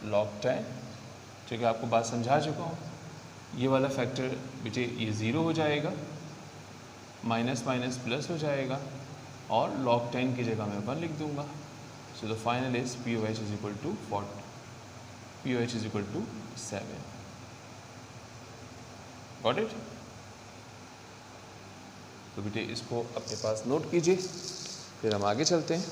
log 10, ठीक है, आपको बात समझा चुका हूँ। ये वाला फैक्टर बेटे ये 0 हो जाएगा, माइनस माइनस प्लस हो जाएगा, और log 10 की जगह मैं 1 लिख दूंगा। So the final is POH is equal to 7। Got it? तो बेटे इसको अपने पास नोट कीजिए, फिर हम आगे चलते हैं।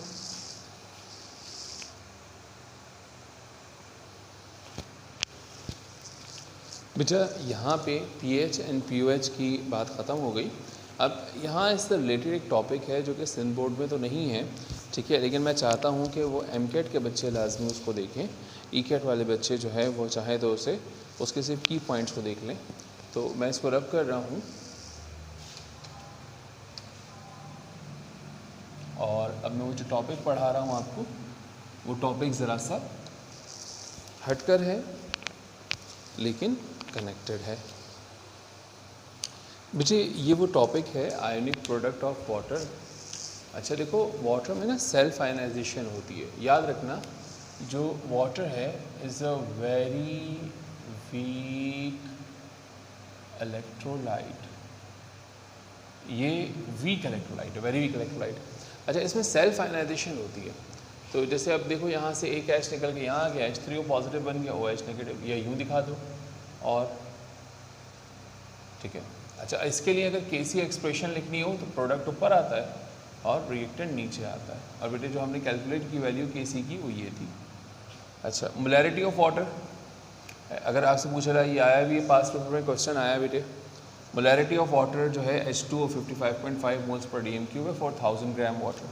बेटा यहाँ पे pH एंड POH की बात ख़त्म हो गई। अब यहाँ इससे रिलेटेड एक टॉपिक है जो कि सिंध बोर्ड में तो नहीं है, ठीक है, लेकिन मैं चाहता हूँ कि वो MCAT के बच्चे लाजमी उसको देखें। ECAT वाले बच्चे जो है वो चाहे तो उसके सिर्फ की पॉइंट्स को देख लें। तो मैं इसको रब कर रहा हूँ, और अब मैं वो जो टॉपिक पढ़ा रहा हूँ आपको, वो टॉपिक ज़रा सा हटकर है लेकिन कनेक्टेड है। बेटे ये वो टॉपिक है आयोनिक प्रोडक्ट ऑफ वाटर। अच्छा देखो, वाटर में ना सेल्फ आयनाइजेशन होती है, याद रखना। जो वाटर है is a very weak electrolyte, ये वीक इलेक्ट्रोलाइट है, वेरी वीक इलेक्ट्रोलाइट। अच्छा इसमें सेल्फ आयनाइजेशन होती है, तो जैसे अब देखो यहाँ से एक H निकल के यहाँ आ गया, H3O पॉजिटिव बन गया, OH नेगेटिव, या यूँ दिखा दो, और ठीक है। अच्छा इसके लिए अगर Kc एक्सप्रेशन लिखनी हो तो प्रोडक्ट ऊपर आता है और रिएक्टेंट नीचे आता है। और बेटे जो हमने कैलकुलेट की वैल्यू Kc की वो ये थी। अच्छा मोलैरिटी ऑफ वाटर, अगर आपसे पूछा रहा, ये आया भी है, पास्ट पेपर में क्वेश्चन आया बेटे। मोलैरिटी ऑफ वाटर जो है H2O 55.5 मोल्स पर dm³ है फॉर 1000 ग्राम वाटर।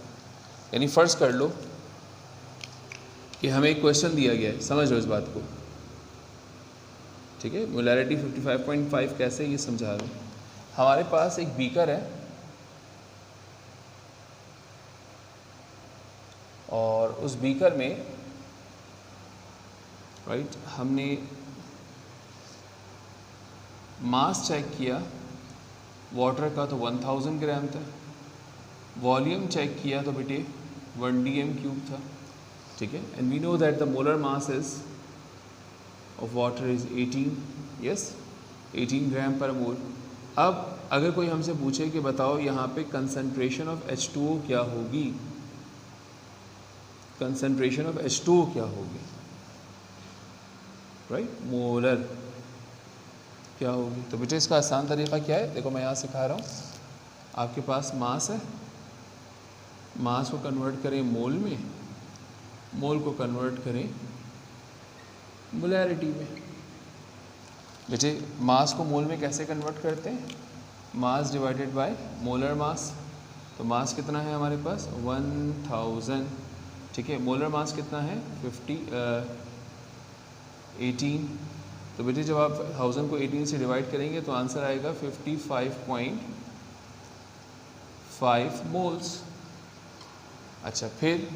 यानी फ़र्ज़ कर लो कि हमें एक क्वेश्चन दिया गया है, समझ लो इस बात को, ठीक है। मोलैरिटी 55.5 कैसे, ये समझा रहा हूँ। हमारे पास एक बीकर है और उस बीकर में राइट हमने मास चेक किया वाटर का तो 1000 ग्राम था, वॉल्यूम चेक किया तो बेटे 1 dm³ था, ठीक है। And we know that the molar mass is of water is 18, yes 18 gram per mole. अब अगर कोई हमसे पूछे कि बताओ यहाँ पे कंसंट्रेशन ऑफ H2O क्या होगी, कंसंट्रेशन ऑफ H2O क्या होगी, राइट मोलर क्या होगी, तो बेटे इसका आसान तरीका क्या है, देखो मैं यहाँ सिखा रहा हूँ। आपके पास मास है, मास को कन्वर्ट करें मोल में, मोल को कन्वर्ट करें मोलैरिटी में। बेटे मास को मोल में कैसे कन्वर्ट करते हैं, mass divided by molar mass. तो मास कितना है हमारे पास 1000, ठीक है। मोलर मास कितना है 18। तो बेटे जब आप 1000 को 18 से डिवाइड करेंगे तो आंसर आएगा 55.5 मोल्स। अच्छा फिर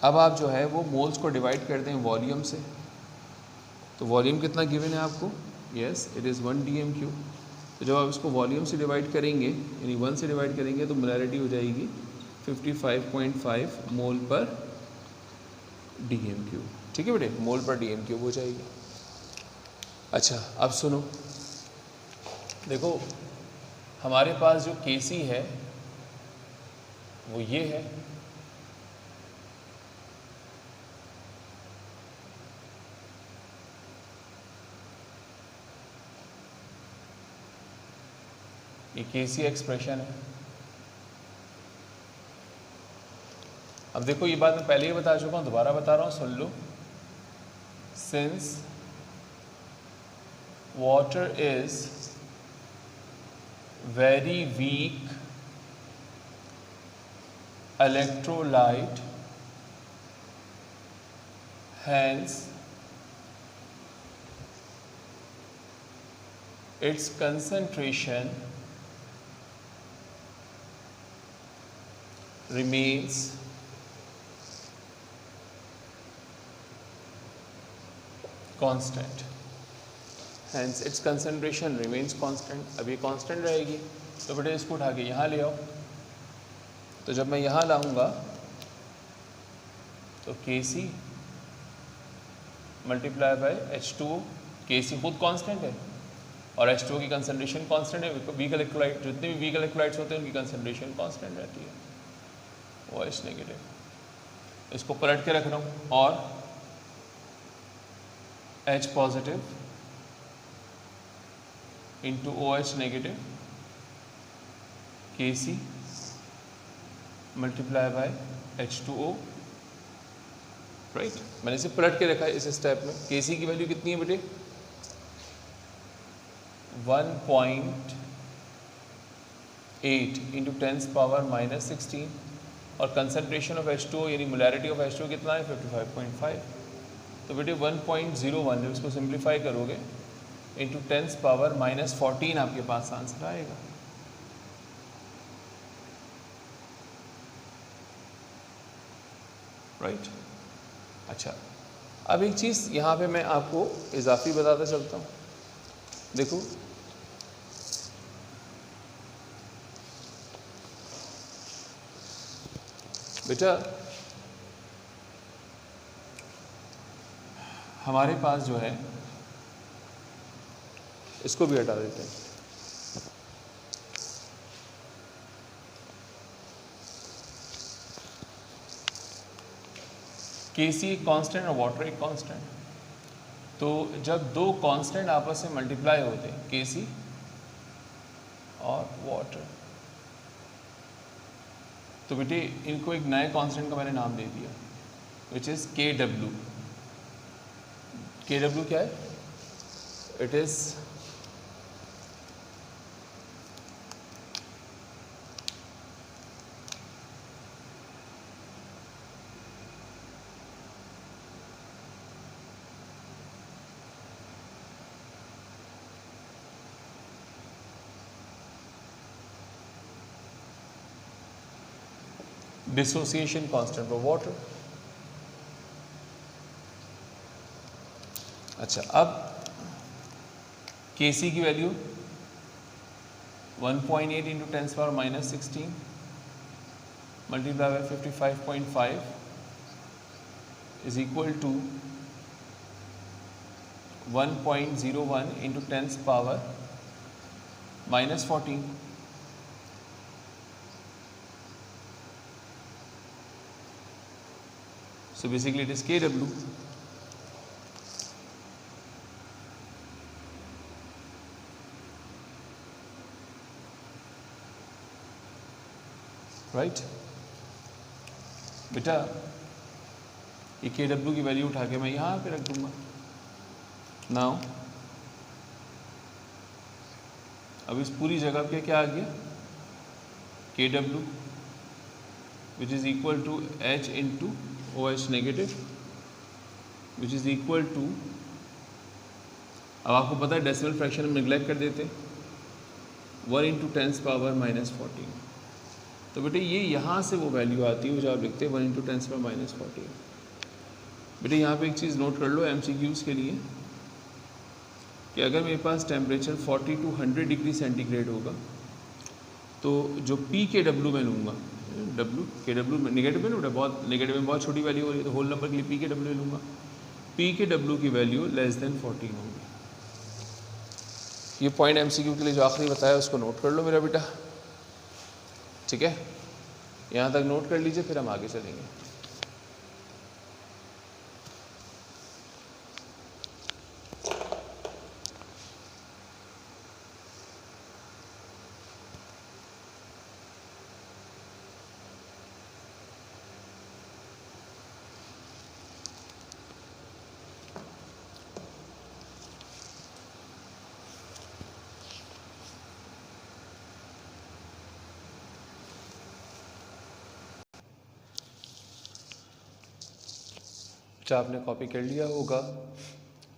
अब आप जो है वो मोल्स को डिवाइड कर दें वॉल्यूम से, तो वॉल्यूम कितना गिवन है आपको, यस इट इज़ 1 dm³। तो जब आप इसको वॉल्यूम से डिवाइड करेंगे यानी 1 से डिवाइड करेंगे तो मोलैरिटी हो जाएगी 55.5 मोल पर dm³, ठीक है बेटे, मोल पर dm³ हो जाएगी। अच्छा अब सुनो, देखो हमारे पास जो Kc है वो ये है, ये Kc एक्सप्रेशन है। अब देखो ये बात मैं पहले ही बता चुका हूँ, दोबारा बता रहा हूँ, सुन लो। Since water is very weak electrolyte, hence its concentration remains constant, hence its concentration remains constant। अब ये constant रहेगी तो बेटे इसको उठा के यहाँ ले आओ, तो जब मैं यहाँ लाऊंगा तो Kc multiply bye H2O, Kc खुद कांस्टेंट है और H2O की कंसंट्रेशन कांस्टेंट है। वीक इलेक्ट्रोलाइट, जितने भी वीक इलेक्ट्रोलाइट्स होते हैं उनकी कंसंट्रेशन कांस्टेंट रहती है, OH नेगेटिव। इसको पलट के रख रहा हूँ और H positive into OH negative Kc multiply bye H2O, right. मैंने इसे पलट के रखा है इस स्टेप में। Kc की वैल्यू कितनी है बेटे 1.8 इंटू 10⁻⁻16 और कंसंट्रेशन ऑफ H2O यानी मोलैरिटी ऑफ H2O कितना है 55.5। तो बेटे 1.01 जब इसको सिंप्लीफाई करोगे इंटू 10⁻⁻14 आपके पास आंसर आएगा। राइट अच्छा अब एक चीज़ यहाँ पे मैं आपको इजाफी बताता चलता हूँ। देखो बेटा हमारे पास जो है इसको भी हटा देते हैं। Kc एक कांस्टेंट और वाटर एक कांस्टेंट, तो जब दो कांस्टेंट आपस में मल्टीप्लाई होते हैं Kc और वाटर, तो बेटे इनको एक नए कांस्टेंट का मैंने नाम दे दिया विच इज़ Kw। Kw क्या है, it is dissociation constant for water. अच्छा, अब Kc की value 1.8 into 10⁻⁻16 multiply by 55.5 is equal to 1.01 into 10⁻⁻14। So basically it is Kw. Right बेटा, ये Kw की वैल्यू उठा के मैं यहाँ पे रख दूंगा। नाउ अब इस पूरी जगह पे क्या आ गया, Kw which is equal to H into OH negative which is equal to, अब आपको पता है डेसिमल फ्रैक्शन हम निगलेक्ट कर देते, 1 इंटू 10⁻⁻14। तो बेटे ये यहाँ से वो वैल्यू आती है जो आप लिखते हैं 1 इंटू 10⁻⁻14। बेटे यहाँ पे एक चीज़ नोट कर लो MCQs के लिए कि अगर मेरे पास टेम्परेचर 40 to 100 डिग्री सेंटीग्रेड होगा तो जो PKW में लूँगा, KW में नेगेटिव में लूँगा, बहुत नेगेटिव में बहुत छोटी वैल्यू हो रही है तो होल नंबर के लिए PKW लूँगा, PKW की वैल्यू लेस देन 14 होगी। ये पॉइंट MCQ के लिए जो आखिरी बताया उसको नोट कर लो मेरा बेटा, ठीक है, यहाँ तक नोट कर लीजिए, फिर हम आगे चलेंगे। आपने कॉपी कर लिया होगा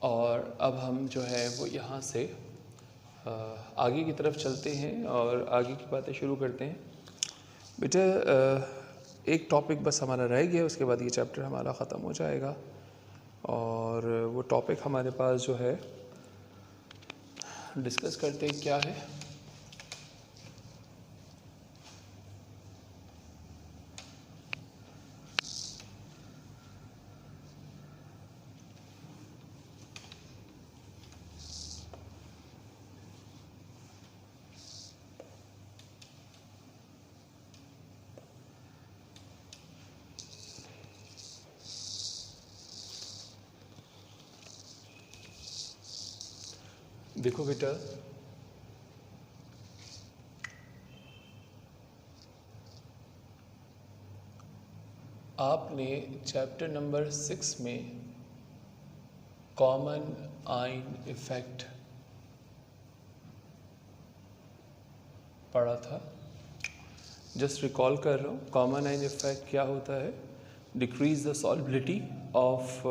और अब हम जो है वो यहाँ से आगे की तरफ चलते हैं और आगे की बातें शुरू करते हैं। बेटा एक टॉपिक बस हमारा रह गया, उसके बाद ये चैप्टर हमारा ख़त्म हो जाएगा और वो टॉपिक हमारे पास जो है डिस्कस करते हैं क्या है, देखो बेटा आपने चैप्टर नंबर 6 में कॉमन आइन इफेक्ट पढ़ा था। जस्ट रिकॉल कर रहा हूँ, कॉमन आइन इफेक्ट क्या होता है, decrease the solubility of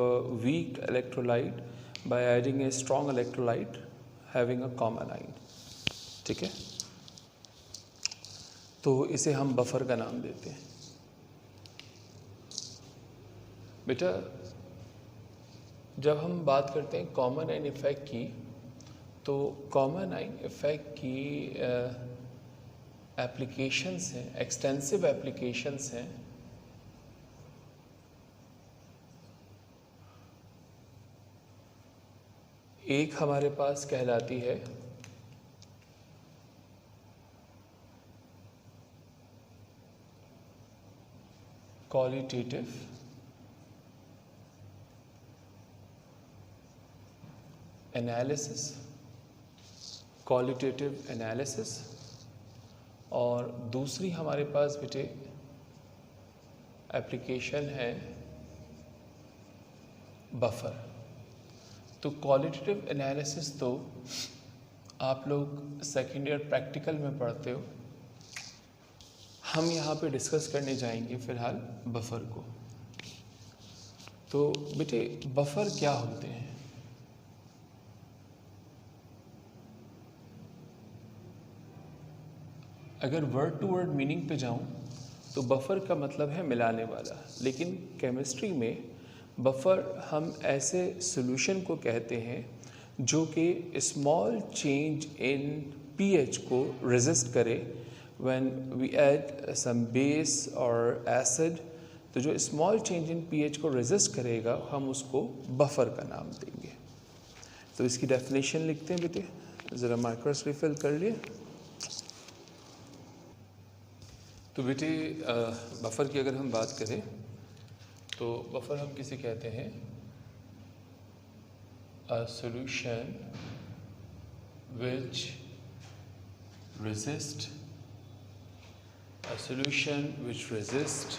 weak electrolyte by adding a strong electrolyte having a common आइन, ठीक है, तो इसे हम बफर का नाम देते हैं। बेटा जब हम बात करते हैं कॉमन आइन इफेक्ट की, तो कॉमन आइन इफेक्ट की एप्लीकेशंस हैं, एक्सटेंसिव एप्लीकेशंस हैं। एक हमारे पास कहलाती है क्वालिटेटिव एनालिसिस, क्वालिटेटिव एनालिसिस, और दूसरी हमारे पास बेटे एप्लीकेशन है बफर। तो क्वालिटेटिव एनालिसिस तो आप लोग सेकेंड ईयर प्रैक्टिकल में पढ़ते हो, हम यहाँ पे डिस्कस करने जाएंगे फ़िलहाल बफर को। तो बेटे बफर क्या होते हैं? अगर वर्ड टू वर्ड मीनिंग पे जाऊँ तो बफर का मतलब है मिलाने वाला, लेकिन केमिस्ट्री में बफर हम ऐसे सॉल्यूशन को कहते हैं जो कि स्मॉल चेंज इन पीएच को रेजिस्ट करे when we add some base और एसिड। तो जो स्मॉल चेंज इन पीएच को रेजिस्ट करेगा हम उसको बफर का नाम देंगे। तो इसकी डेफिनेशन लिखते हैं बेटे, ज़रा मार्कर्स रिफिल कर लिए। तो बेटे बफर की अगर हम बात करें तो बफर हम किसे कहते हैं? A solution which resist a solution which resist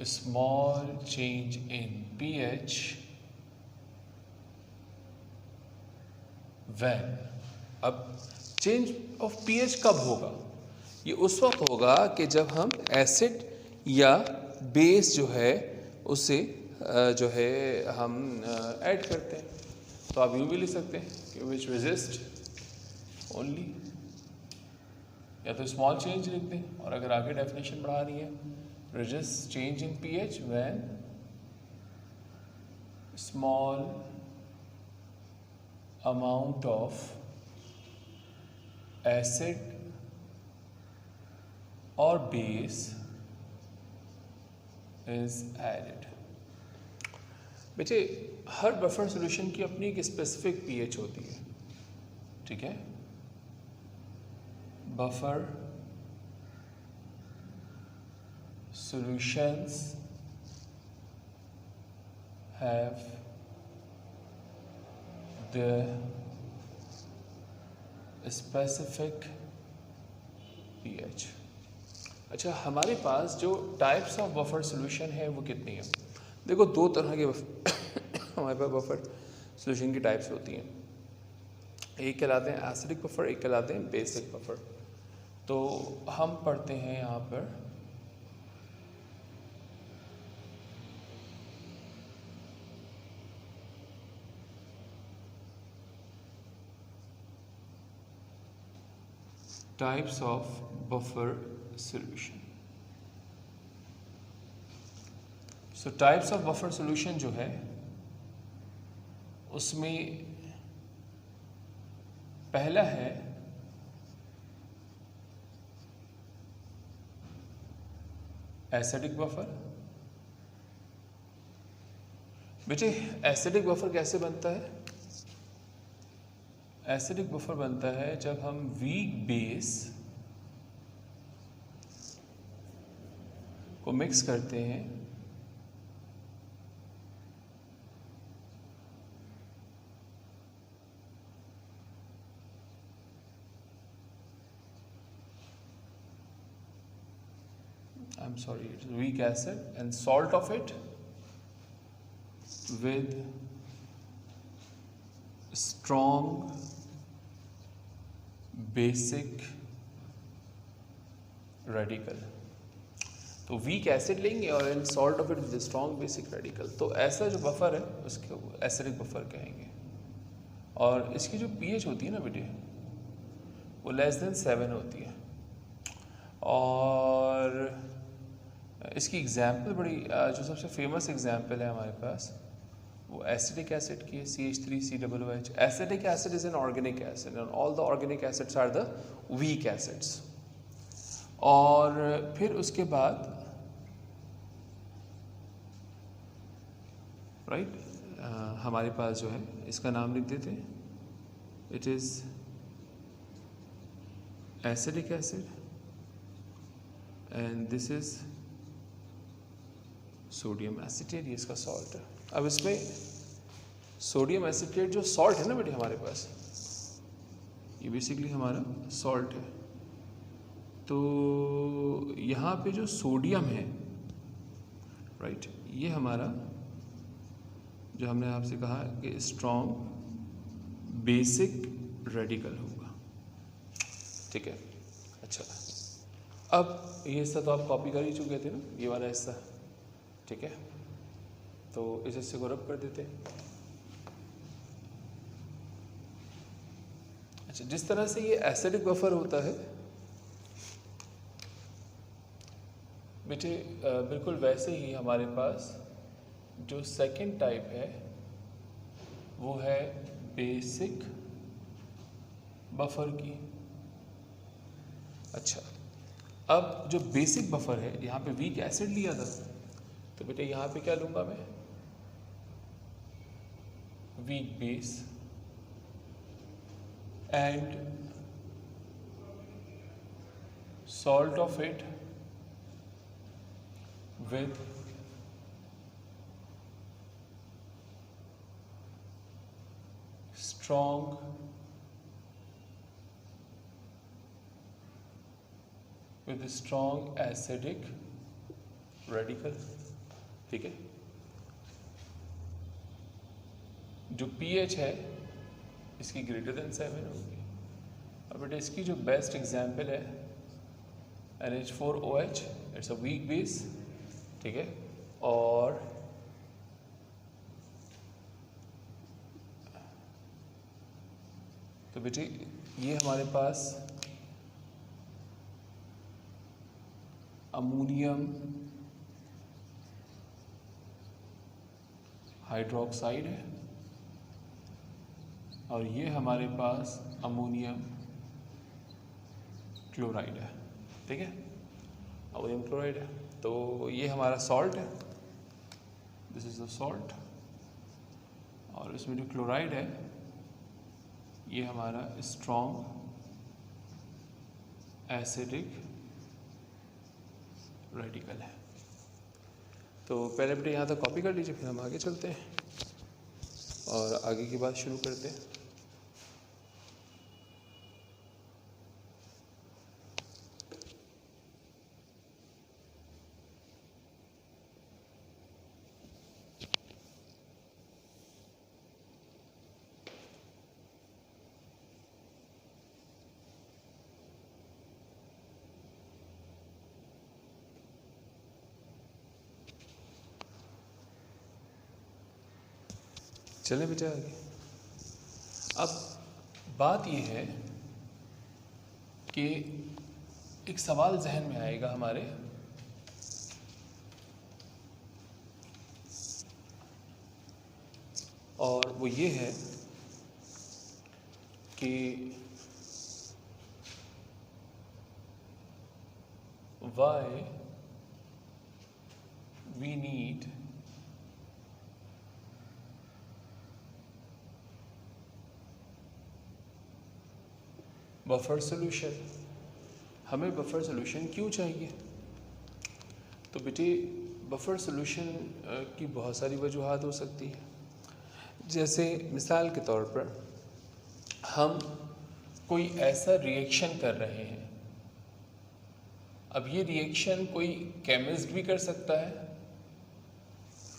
a small change in pH when, अब चेंज ऑफ पीएच कब होगा? ये उस वक्त होगा कि जब हम एसिड या बेस जो है उसे जो है हम ऐड करते हैं। तो आप यूँ भी लिख सकते हैं कि विच रेजिस्ट ओनली, या तो स्मॉल चेंज लिख दें, और अगर आगे डेफिनेशन बढ़ा रही है resist change in pH when small amount of acid or base is added। बेटे हर बफर सॉल्यूशन की अपनी एक स्पेसिफिक पीएच होती है, ठीक है? Buffer solutions have the specific pH। अच्छा, हमारे पास जो टाइप्स ऑफ बफर सॉल्यूशन है वो कितनी है? देखो दो तरह के हमारे पास बफर सॉल्यूशन की टाइप्स होती हैं। एक कहलाते हैं एसिडिक बफर, एक कहलाते हैं बेसिक बफर। तो हम पढ़ते हैं यहाँ पर types of buffer solution। so types of buffer solution जो है उसमें पहला है एसिडिक बफर। बेटे एसिडिक बफर कैसे बनता है? एसिडिक बफर बनता है जब हम वीक बेस को मिक्स करते हैं it's weak acid and salt of it with strong basic radical. तो वीक एसिड लेंगे और इन salt of it with strong basic radical. तो ऐसा जो बफर है उसको एसिडिक बफर कहेंगे। और इसकी जो पीएच होती है ना बेटे वो <7 होती है। और इसकी एग्जाम्पल बड़ी जो सबसे फेमस एग्जाम्पल है हमारे पास वो एसिडिक एसिड की है, CH3COOH। Acidic acid is an organic acid and all the organic acids are the weak acids. और फिर उसके बाद हमारे पास जो है इसका नाम लिख देते हैं, it is acidic acid and this is sodium acetate, ये इसका सॉल्ट है। अब इसमें सोडियम एसिटेट जो सॉल्ट है ना बेटे हमारे पास, ये बेसिकली हमारा सॉल्ट है। तो यहाँ पे जो सोडियम है ये हमारा जो हमने आपसे कहा कि स्ट्रॉन्ग बेसिक रेडिकल होगा, ठीक है? अच्छा, अब ये हिस्सा तो आप कॉपी कर ही चुके थे ना, ये वाला हिस्सा, ठीक है। तो इस हिस्से को रब कर देते हैं। अच्छा, जिस तरह से ये एसिडिक बफर होता है बेटे, बिल्कुल वैसे ही हमारे पास जो सेकंड टाइप है वो है बेसिक बफर की। अच्छा, अब जो बेसिक बफर है, यहाँ पे वीक एसिड लिया था, तो बेटे यहाँ पे क्या लूँगा मैं, weak base and salt of it with strong acidic radical, ठीक है। जो pH है इसकी ग्रेटर देन 7 होगी। अब बेटा इसकी जो बेस्ट एग्जाम्पल है NH4OH, it's a weak base, ठीक है। और तो बेटे ये हमारे पास अमोनियम हाइड्रोक्साइड है और ये हमारे पास अमोनियम क्लोराइड है, ठीक है। अमोनियम क्लोराइड है, तो ये हमारा सॉल्ट है, दिस इज द सॉल्ट, और इसमें जो क्लोराइड है ये हमारा स्ट्रॉन्ग एसिडिक रेडिकल है। तो पहले बेटे यहाँ तक कॉपी कर लीजिए, फिर हम आगे चलते हैं और आगे की बात शुरू करते हैं। चलें बेटा आगे। अब बात यह है कि एक सवाल जहन में आएगा हमारे, और वो ये है कि why we need buffer solution, हमें बफर सोल्यूशन क्यों चाहिए। तो बेटे बफर सोल्यूशन की बहुत सारी वजूहात हो सकती है। जैसे मिसाल के तौर पर हम कोई ऐसा रिएक्शन कर रहे हैं, अब ये रिएक्शन कोई केमिस्ट भी कर सकता है,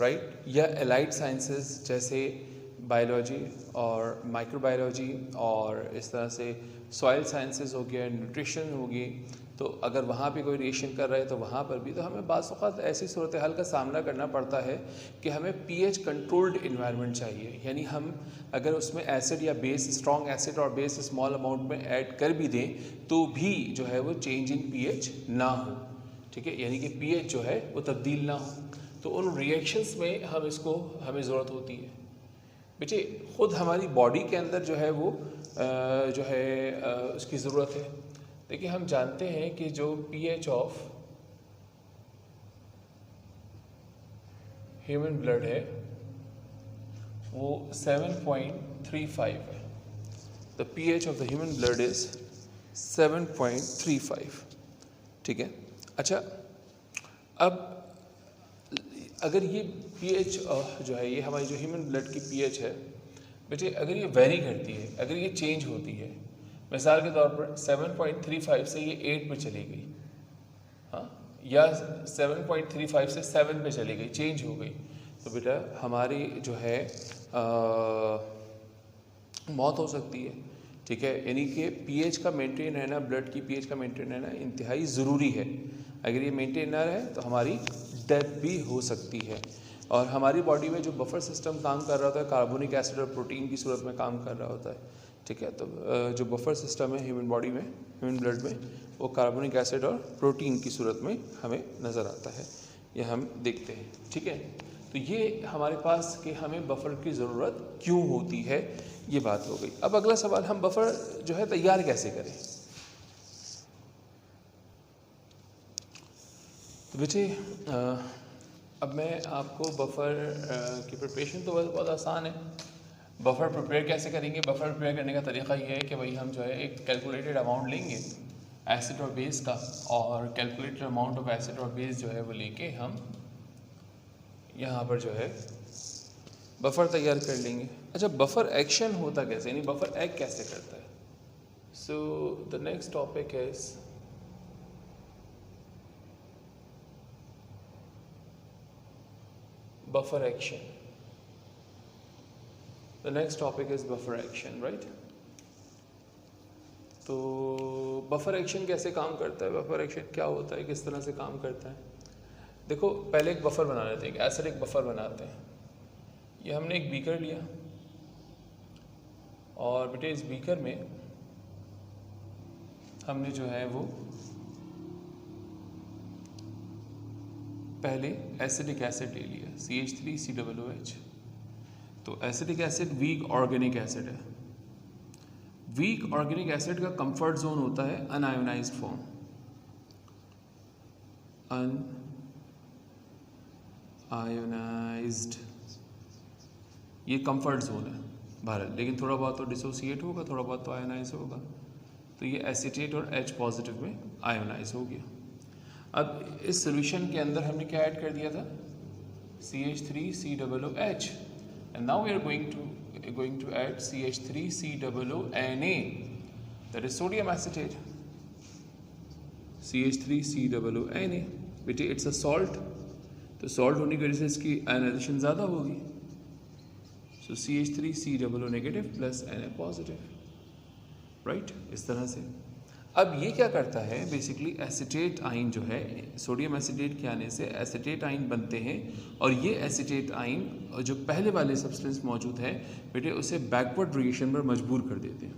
राइट, या एलाइड साइंसेस जैसे बायोलॉजी और माइक्रोबायोलॉजी और इस तरह से सॉइल साइंसेस हो गया, न्यूट्रिशन होगी, तो अगर वहाँ पे कोई रिएक्शन कर रहा है तो वहाँ पर भी तो हमें बाज़ औक़ात ऐसी सूरत हाल का सामना करना पड़ता है कि हमें पीएच कंट्रोल्ड इन्वायरमेंट चाहिए। यानी हम अगर उसमें एसिड या बेस, स्ट्रॉन्ग एसिड और बेस स्मॉल अमाउंट में ऐड कर भी दें तो भी जो है वो चेंज इन पीएच ना हो, ठीक है, यानी कि पीएच जो है वो तब्दील ना हो। तो उन रिएक्शंस में हमें ज़रूरत होती है। बेटे ख़ुद हमारी बॉडी के अंदर जो है वो जो है उसकी ज़रूरत है। देखिए हम जानते हैं कि जो पीएच ऑफ ह्यूमन ब्लड है वो 7.35 है। The pH of the human blood is 7.35, ठीक है। अच्छा, अब अगर ये पीएच जो है, ये हमारी जो ह्यूमन ब्लड की पीएच है बेटे, अगर ये वेरी करती है, अगर ये चेंज होती है, मिसाल के तौर पर 7.35 से ये 8 पे चली गई, हाँ, या 7.35 से 7 पे चली गई, चेंज हो गई, तो बेटा हमारी जो है मौत हो सकती है, ठीक है, यानी कि पीएच का मेंटेन रहना, ब्लड की पीएच का मेंटेन रहना इंतहाई ज़रूरी है। अगर ये मेंटेन ना रहे तो हमारी डेथ भी हो सकती है। और हमारी बॉडी में जो बफर सिस्टम काम कर रहा होता है कार्बोनिक एसिड और प्रोटीन की सूरत में काम कर रहा होता है, ठीक है। तो जो बफर सिस्टम है ह्यूमन बॉडी में, ह्यूमन ब्लड में, वो कार्बोनिक एसिड और प्रोटीन की सूरत में हमें नज़र आता है, ये हम देखते हैं, ठीक है। तो ये हमारे पास कि हमें बफर की ज़रूरत क्यों होती है, ये बात हो गई। अब अगला सवाल, हम बफर जो है तैयार कैसे करें। तो बेटे अब मैं आपको बफर की प्रिपरेशन तो बहुत आसान है। बफर प्रिपेयर कैसे करेंगे? बफर प्रिपेयर करने का तरीका ये है कि भाई हम जो है एक कैलकुलेटेड अमाउंट लेंगे एसिड और बेस का, और कैलकुलेटेड अमाउंट ऑफ एसिड और बेस जो है वो लेके हम यहाँ पर जो है बफर तैयार कर लेंगे। अच्छा, बफर एक्शन होता कैसे, यानी बफर एक्ट कैसे करता है? So the next topic is buffer action. The next topic is buffer action, right? तो बफर एक्शन कैसे काम करता है, बफर एक्शन क्या होता है, किस तरह से काम करता है? देखो, पहले एक बफर बना लेते हैं, एक एसिडिक बफर बनाते हैं। ये हमने एक बीकर लिया और बेटे इस बीकर में हमने जो है वो पहले एसिडिक एसिड ले लिया CH3COOH। तो acidic acid weak organic acid है। वीक ऑर्गेनिक एसिड का कंफर्ट जोन होता है अनआयोनाइज्ड फॉर्म, अनआयोनाइज्ड, ये कंफर्ट जोन है भारत, लेकिन थोड़ा बहुत तो डिसोसिएट होगा, थोड़ा बहुत तो आयोनाइज होगा। तो ये एसिटेट और H पॉजिटिव में आयोनाइज हो गया। अब इस सोल्यूशन के अंदर हमने क्या ऐड कर दिया था, CH3COOH, and now we are going to add CH3COONA, that is sodium acetate. CH3COONA, बेटे इट्स अ सॉल्ट, तो सॉल्ट होने की वजह से इसकी आयनाइजेशन ज़्यादा होगी। So CH3COO negative plus Na positive, right, इस तरह से। अब ये क्या करता है, बेसिकली एसिटेट आइन जो है, सोडियम एसिटेट के आने से एसिटेट आइन बनते हैं, और ये एसिटेट आइन जो पहले वाले सब्सटेंस मौजूद है बेटे उसे बैकवर्ड रिएक्शन पर मजबूर कर देते हैं,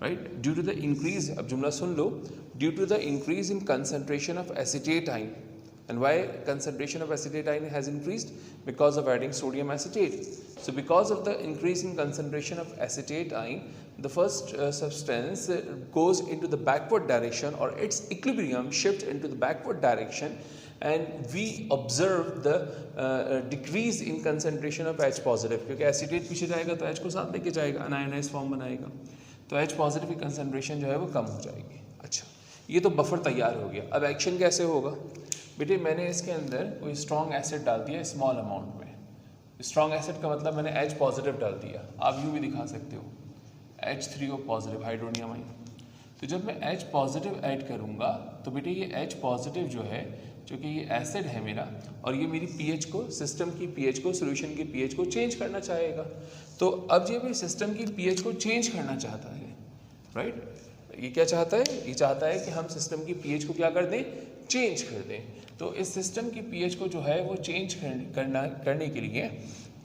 right. Due to the increase, अब जुमला सुन लो, due to the increase in concentration of acetate ion, and why concentration of acetate ion has increased? Because of adding sodium acetate. So because of the increase in concentration of acetate ion, the first substance goes into the backward direction, or its equilibrium shifts into the backward direction, and we observe the decrease in concentration of H positive, क्योंकि acetate पीछे जाएगा तो H को साथ लेके जाएगा, unionised form बनाएगा, तो H पॉजिटिव की कंसंट्रेशन जो है वो कम हो जाएगी। अच्छा, ये तो बफर तैयार हो गया। अब एक्शन कैसे होगा बेटे, मैंने इसके अंदर कोई स्ट्रॉन्ग एसिड डाल दिया स्मॉल अमाउंट में। स्ट्रॉन्ग एसिड का मतलब मैंने H पॉजिटिव डाल दिया, आप यूँ भी दिखा सकते हो H3O पॉजिटिव हाइड्रोनियम आइन। तो जब मैं H पॉजिटिव ऐड करूँगा तो बेटे ये H पॉजिटिव जो है, जो कि ये एसिड है मेरा, और ये मेरी पीएच को, सिस्टम की पीएच को, सॉल्यूशन की पीएच को चेंज करना चाहेगा। तो अब ये भी सिस्टम की पीएच को चेंज करना चाहता है, राइट। ये क्या चाहता है, ये चाहता है कि हम सिस्टम की पीएच को क्या कर दें, चेंज कर दें। तो इस सिस्टम की पीएच को जो है वो चेंज करने के लिए,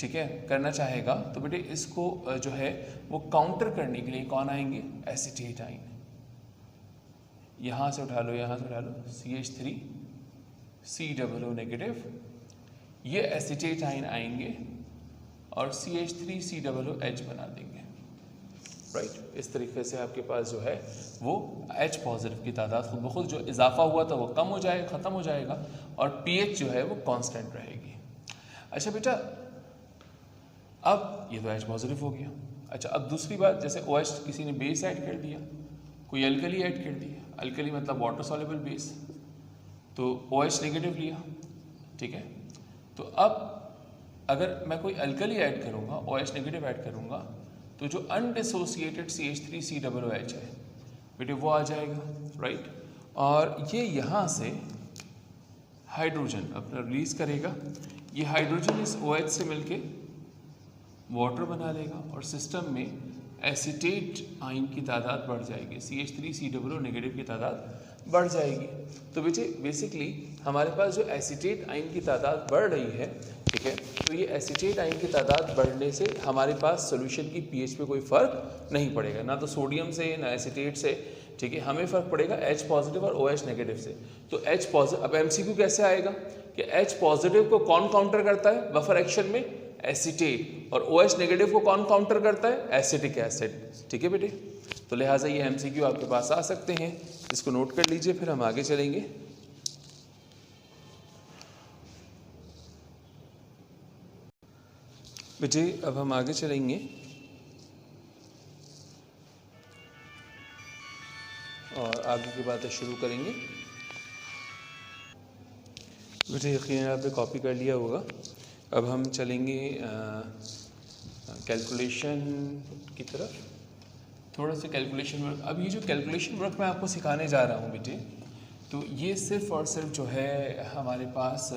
ठीक है, करना चाहेगा, तो बेटे इसको जो है वो काउंटर करने के लिए कौन आएंगे, एसिटेट आइन। यहाँ से उठा लो, यहाँ से उठा लो, CH3COO नेगेटिव, ये एसिटेट आइन आएंगे और CH3COOH बना देंगे, राइट। इस तरीके से आपके पास जो है वो H पॉजिटिव की तादाद खुद ब खुद जो इजाफा हुआ था वो कम हो जाएगा, ख़त्म हो जाएगा, और pH जो है वो कांस्टेंट रहेगी। अच्छा बेटा, अब ये तो H पॉजिटिव हो गया। अच्छा, अब दूसरी बात, जैसे OH किसी ने बेस ऐड कर दिया, कोई अल्कली ऐड कर दिया, अल्कली मतलब वाटर सॉल्युबल बेस, तो OH नेगेटिव लिया, ठीक है। तो अब अगर मैं कोई अल्कली ऐड करूँगा, OH नेगेटिव ऐड करूँगा, तो जो अनडिसोसिएटेड CH3COOH है बेटे वो आ जाएगा, राइट। और ये यहाँ से हाइड्रोजन अपना रिलीज करेगा, ये हाइड्रोजन इस OH से मिलके वाटर बना लेगा और सिस्टम में एसीटेट आयन की तादाद बढ़ जाएगी, CH3COO नेगेटिव की तादाद बढ़ जाएगी। तो बेसिकली हमारे पास जो एसीटेट आयन की तादाद बढ़ रही है, ठीक है, तो ये एसीटेट आयन की तादाद बढ़ने से हमारे पास सोल्यूशन की पीएच पे कोई फ़र्क नहीं पड़ेगा, ना तो सोडियम से ना एसीटेट से, ठीक है। हमें फ़र्क पड़ेगा H पॉजिटिव और OH नेगेटिव से। तो H पॉजिटिव, अब MCQ कैसे आएगा कि H पॉजिटिव को कौन काउंटर करता है बफर एक्शन में? एसीटेट। और OH नेगेटिव को कौन काउंटर करता है? एसिटिक एसिड, ठीक है बेटे। तो लिहाजा ये MCQ आपके पास आ सकते हैं, इसको नोट कर लीजिए, फिर हम आगे चलेंगे। बेटे अब हम आगे चलेंगे और आगे की बातें शुरू करेंगे। बेटे यकीन आपने कॉपी कर लिया होगा। अब हम चलेंगे कैलकुलेशन की तरफ, थोड़ा सा कैलकुलेशन वर्क। अब ये जो कैलकुलेशन वर्क मैं आपको सिखाने जा रहा हूँ बेटे, तो ये सिर्फ और सिर्फ जो है हमारे पास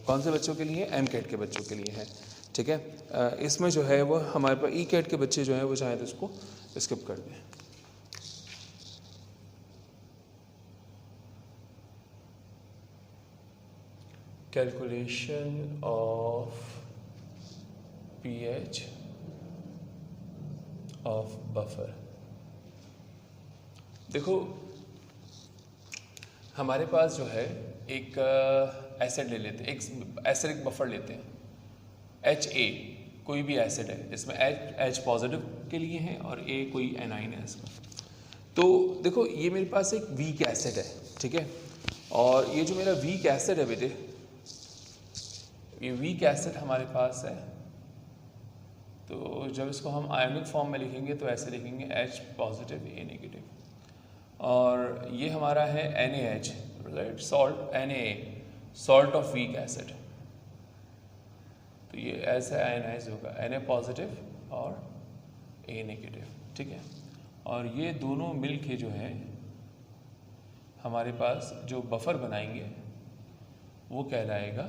कौन से बच्चों के लिए? MCAT के बच्चों के लिए है, ठीक है। इसमें जो है वो हमारे पास ECAT के बच्चे जो हैं वो चाहे तो इसको स्किप कर दें। Calculation of pH of buffer. देखो हमारे पास जो है एक एसिड ले लेते हैं, एक एसिडिक बफर लेते हैं, HA कोई भी एसिड है, इसमें H पॉजिटिव के लिए है और A कोई एनाइन है इसका। तो देखो ये मेरे पास एक वीक एसिड है, ठीक है, और ये जो मेरा वीक एसिड है बेटे, ये वीक एसिड हमारे पास है। तो जब इसको हम आयोनिक फॉर्म में लिखेंगे तो ऐसे लिखेंगे H पॉजिटिव A नेगेटिव, और ये हमारा है NaH, right, salt, Na salt of weak acid. तो ये ऐसे आयनाइज होगा, Na पॉजिटिव और A नेगेटिव, ठीक है। और ये दोनों मिल के जो है हमारे पास जो बफर बनाएंगे वो कहलाएगा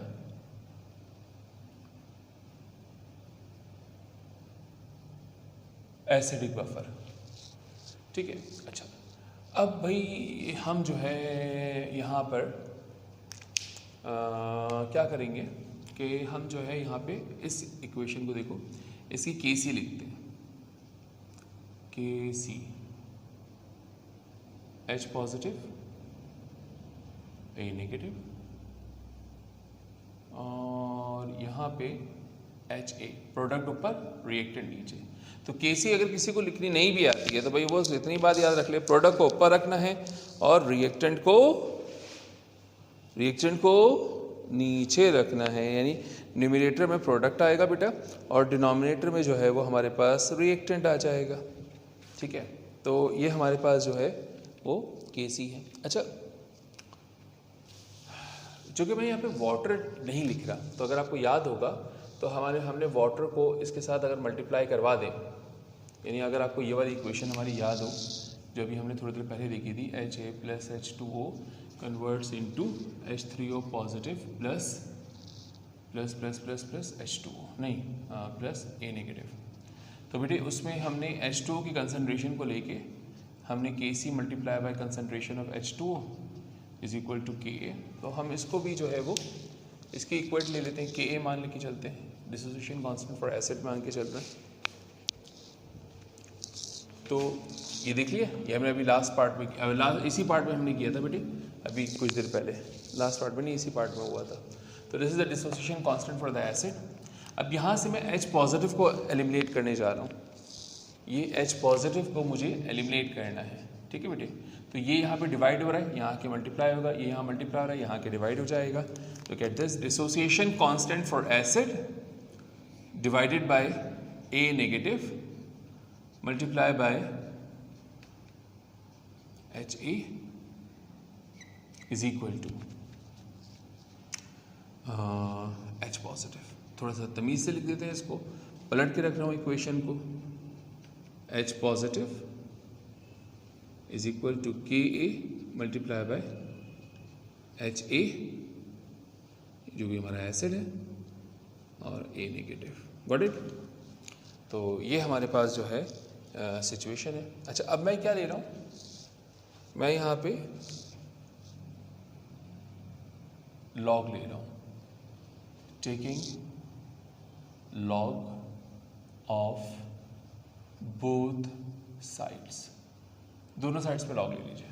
एसिडिक बफर, ठीक है। अच्छा, अब भाई हम जो है यहाँ पर क्या करेंगे कि हम जो है यहाँ पे इस इक्वेशन को देखो, इसकी Kc लिखते हैं, Kc H positive A negative, और यहाँ पे HA प्रोडक्ट ऊपर रिएक्टेंट नीचे। तो Kc अगर किसी को लिखनी नहीं भी आती है तो भाई वो इतनी बात याद रख ले, प्रोडक्ट को ऊपर रखना है और रिएक्टेंट को नीचे रखना है, यानी न्यूमरेटर में प्रोडक्ट आएगा बेटा और डिनोमिनेटर में जो है वो हमारे पास रिएक्टेंट आ जाएगा, ठीक है। तो ये हमारे पास जो है वो Kc है। अच्छा, चूँकि मैं यहाँ पे वाटर नहीं लिख रहा, तो अगर आपको याद होगा तो हमने वाटर को इसके साथ अगर मल्टीप्लाई करवा दें, यानी अगर आपको ये वाली इक्वेशन हमारी याद हो जो अभी हमने थोड़ी देर पहले देखी थी, HA plus H2O converts into H3O positive plus plus plus plus plus H2O नहीं प्लस A नेगेटिव। तो बेटे उसमें हमने H2O की कंसनट्रेशन को लेके हमने Kc multiply by concentration of H2O is equal to Ka। तो हम इसको भी जो है वो इसकी इक्वेट ले लेते हैं, Ka मान लेके चलते हैं, डिसोसिएशन कांस्टेंट फॉर एसिड मान के चल रहे हैं। तो ये देख लिया, ये हमने अभी लास्ट पार्ट में इसी पार्ट में हमने किया था बेटे, अभी कुछ देर पहले, लास्ट पार्ट में नहीं इसी पार्ट में हुआ था। तो this is the dissociation constant for the acid. अब यहाँ से मैं H पॉजिटिव को एलिमिनेट करने जा रहा हूँ, ये H पॉजिटिव को मुझे एलिमिनेट करना है, ठीक है बेटे। तो ये यहाँ पे डिवाइड हो रहा है, यहाँ के मल्टीप्लाई होगा, ये यहाँ मल्टीप्लाई हो रहा है, यहाँ के डिवाइड हो जाएगा। तो get this dissociation constant for acid divided by A negative multiply by HA is equal to H positive. थोड़ा सा तमीज़ से लिख देते हैं, इसको पलट के रख रहा हूँ इक्वेशन को, H positive is equal to Ka multiply by HA जो भी हमारा एसिड है और A नेगेटिव। Got it. तो ये हमारे पास जो है सिचुएशन है। अच्छा, अब मैं क्या ले रहा हूँ, मैं यहाँ पे लॉग ले रहा हूँ, taking log of both sides, दोनों साइड्स पे लॉग ले लीजिए।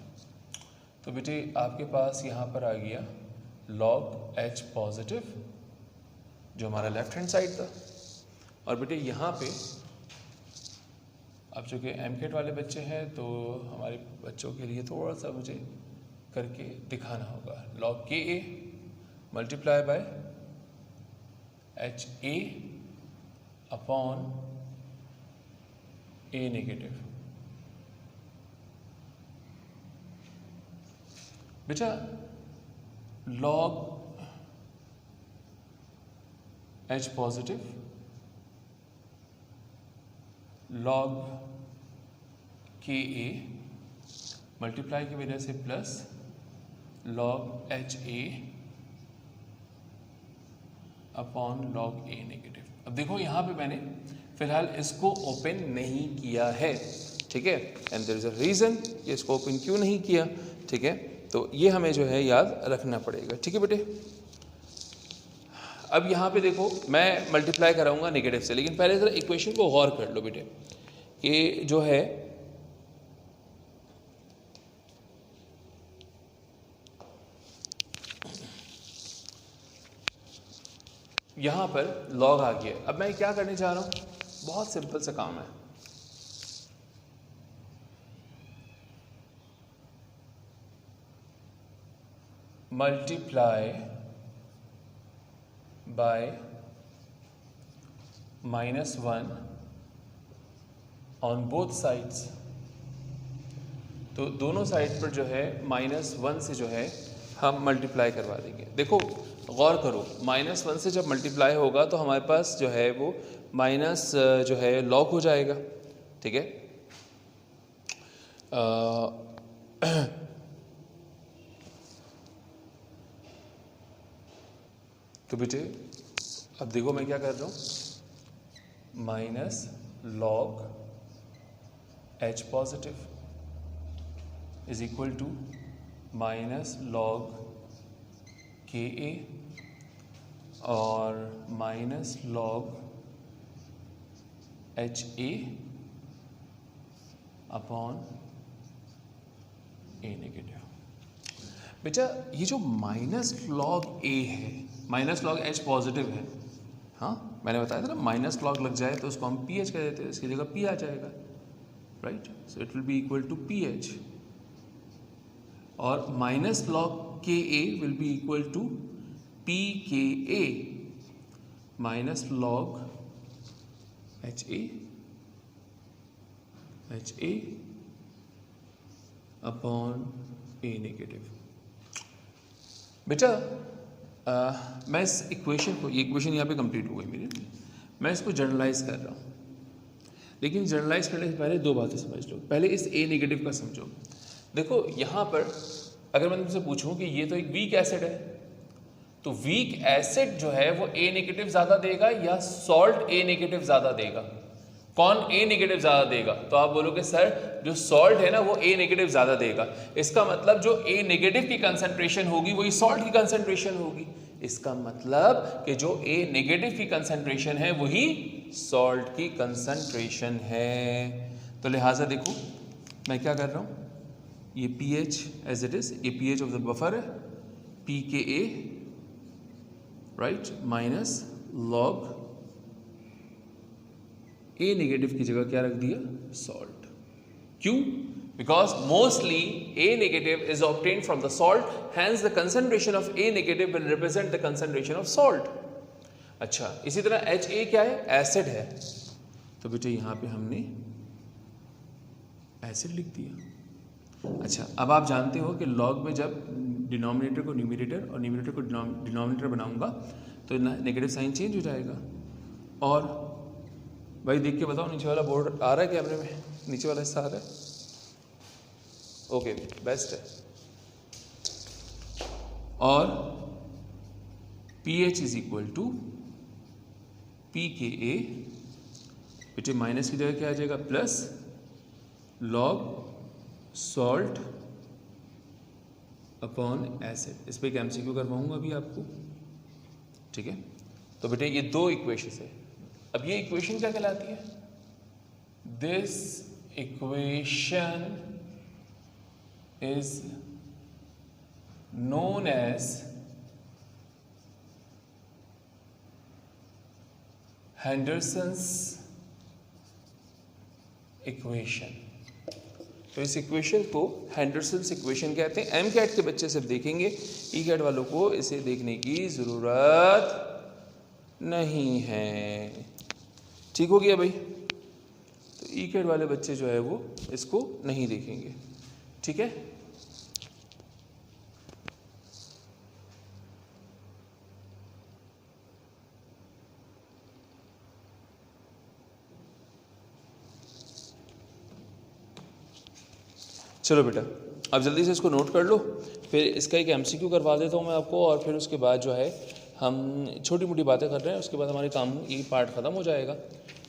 तो बेटे आपके पास यहाँ पर आ गया लॉग एच पॉजिटिव जो हमारा लेफ्ट हैंड साइड था, और बेटे यहाँ पे अब चूँकि एमकेट वाले बच्चे हैं तो हमारे बच्चों के लिए थोड़ा सा मुझे करके दिखाना होगा। Log K A multiply by H A upon A negative. बेटा log H positive log K A multiply की वजह से plus log H A upon log A negative. अब देखो यहाँ पे मैंने फिलहाल इसको ओपन नहीं किया है, ठीक है, and there is a reason कि इसको ओपन क्यों नहीं किया, ठीक है, तो ये हमें जो है याद रखना पड़ेगा, ठीक है बेटे। अब यहाँ पे देखो मैं मल्टीप्लाई कराऊंगा नेगेटिव से, लेकिन पहले जरा इक्वेशन को गौर कर लो बेटे कि जो है यहाँ पर लॉग आ गया। अब मैं क्या करने जा रहा हूँ, बहुत सिंपल सा काम है। Multiply by -1 on both sides. तो दोनों साइड पर जो है -1 से जो है हम मल्टीप्लाई करवा देंगे। देखो गौर करो, -1 से जब मल्टीप्लाई होगा तो हमारे पास जो है वो माइनस जो है लॉग हो जाएगा, ठीक है। तो बेटे अब देखो मैं क्या कर रहा हूँ, minus log H positive is equal to minus log K A और minus log H A upon A negative. बेटा ये जो माइनस लॉग ए है, माइनस लॉग एच पॉजिटिव है, हाँ मैंने बताया था ना, माइनस लॉग लग जाए तो उसको हम पी एच कह देते हैं, इसकी जगह पी आ जाएगा, right. So it will be equal to P H, और minus log K A will be equal to P K A minus log H A upon A negative. बेटा मैं इस इक्वेशन को, ये इक्वेशन यहाँ पे कंप्लीट हो गई मेरी, मैं इसको जर्नलाइज कर रहा हूँ, लेकिन जर्नलाइज करने से पहले दो बातें समझ लो। पहले इस ए नेगेटिव का समझो। देखो यहाँ पर अगर मैं तुमसे पूछूं कि ये तो एक वीक एसिड है, तो वीक एसिड जो है वो ए नेगेटिव ज़्यादा देगा या सॉल्ट ए नेगेटिव ज़्यादा देगा? कौन ए नेगेटिव ज़्यादा देगा? तो आप बोलोगे सर जो सॉल्ट है ना वो ए नेगेटिव ज़्यादा देगा। इसका मतलब जो ए नेगेटिव की कंसंट्रेशन होगी वही सॉल्ट की कंसंट्रेशन होगी। इसका मतलब कि जो ए नेगेटिव की कंसंट्रेशन है वही सॉल्ट की कंसंट्रेशन है। तो लिहाजा देखो मैं क्या कर रहा हूँ, ये pH एज इट इज, ये pH ऑफ द बफर है, pKa right minus log A negative की जगह क्या रख दिया, सॉल्ट। क्यों? Because mostly A negative is obtained from the salt, hence the concentration of A negative will represent the concentration of salt. अच्छा, इसी तरह HA क्या है, एसिड है, तो बेटे यहां पे हमने एसिड लिख दिया। अच्छा, अब आप जानते हो कि लॉग में जब डिनोमिनेटर को न्यूमरेटर और न्यूमरेटर को डिनोमिनेटर बनाऊंगा तो नेगेटिव साइन चेंज हो जाएगा। और भाई देख के बताओ नीचे वाला बोर्ड आ रहा है कैमरे में, नीचे वाला हिस्सा आ रहा है? ओके बेस्ट है। और pH is equal to pKa बेटे माइनस की जगह क्या आ जाएगा, plus log salt upon acid. इस पर एक MCQ करवाऊंगा अभी आपको, ठीक है। तो बेटे ये दो इक्वेशन है। अब ये इक्वेशन क्या कहलाती है, this equation is known as Henderson's equation. तो इस इक्वेशन को हेंडरसन्स इक्वेशन कहते हैं। MCAT के बच्चे सिर्फ देखेंगे, ECAT वालों को इसे देखने की ज़रूरत नहीं है, ठीक हो गया भाई। तो ECAT वाले बच्चे जो है वो इसको नहीं देखेंगे, ठीक है। चलो बेटा अब जल्दी से इसको नोट कर लो, फिर इसका एक MCQ करवा देता हूँ मैं आपको, और फिर उसके बाद जो है हम छोटी मोटी बातें कर रहे हैं, उसके बाद हमारे काम ये पार्ट ख़त्म हो जाएगा,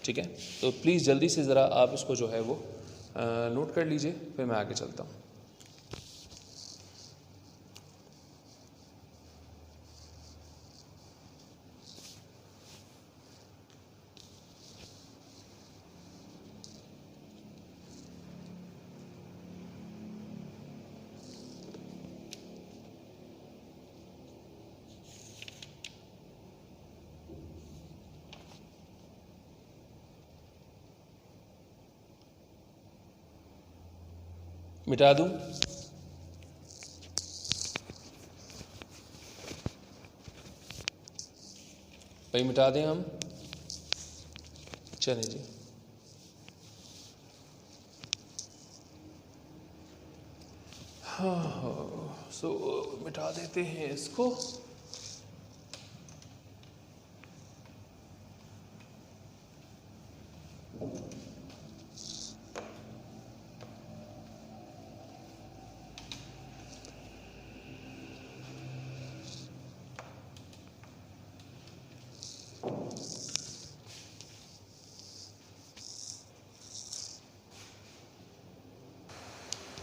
ठीक है। तो प्लीज़ जल्दी से ज़रा आप इसको जो है वो नोट कर लीजिए, फिर मैं आगे चलता हूँ। मिटा दूं, भाई मिटा दें हम, चलें जी। हाँ सो मिटा देते हैं इसको।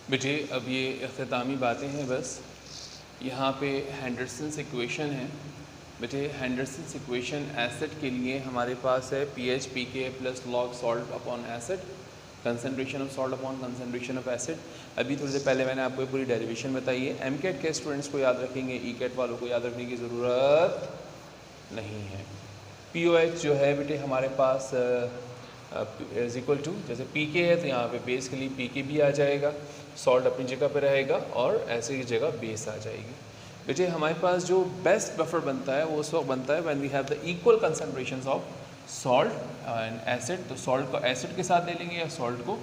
बेटे अब ये इख्तितामी बातें हैं बस। यहाँ पे हेंडरसन्स इक्वेशन है बेटे। हेंडरसन्स इक्वेशन एसिड के लिए हमारे पास है pH pK plus log salt upon acid, concentration of salt upon concentration of acid. अभी थोड़ी देर पहले मैंने आपको पूरी डेरिवेशन बताई है। MCAT के स्टूडेंट्स को याद रखेंगे, ECAT वालों को याद रखने की ज़रूरत नहीं है। POH जो है बेटे हमारे पास इज इक्वल टू, जैसे PK है तो यहाँ पे बेस के लिए PK भी आ जाएगा, सॉल्ट अपनी जगह पे रहेगा और ऐसे की जगह बेस आ जाएगी। बेटे हमारे पास जो बेस्ट बफर बनता है वो उस वक्त बनता है when we have the equal concentrations of salt and acid. तो सॉल्ट को एसिड के साथ ले लेंगे या सॉल्ट को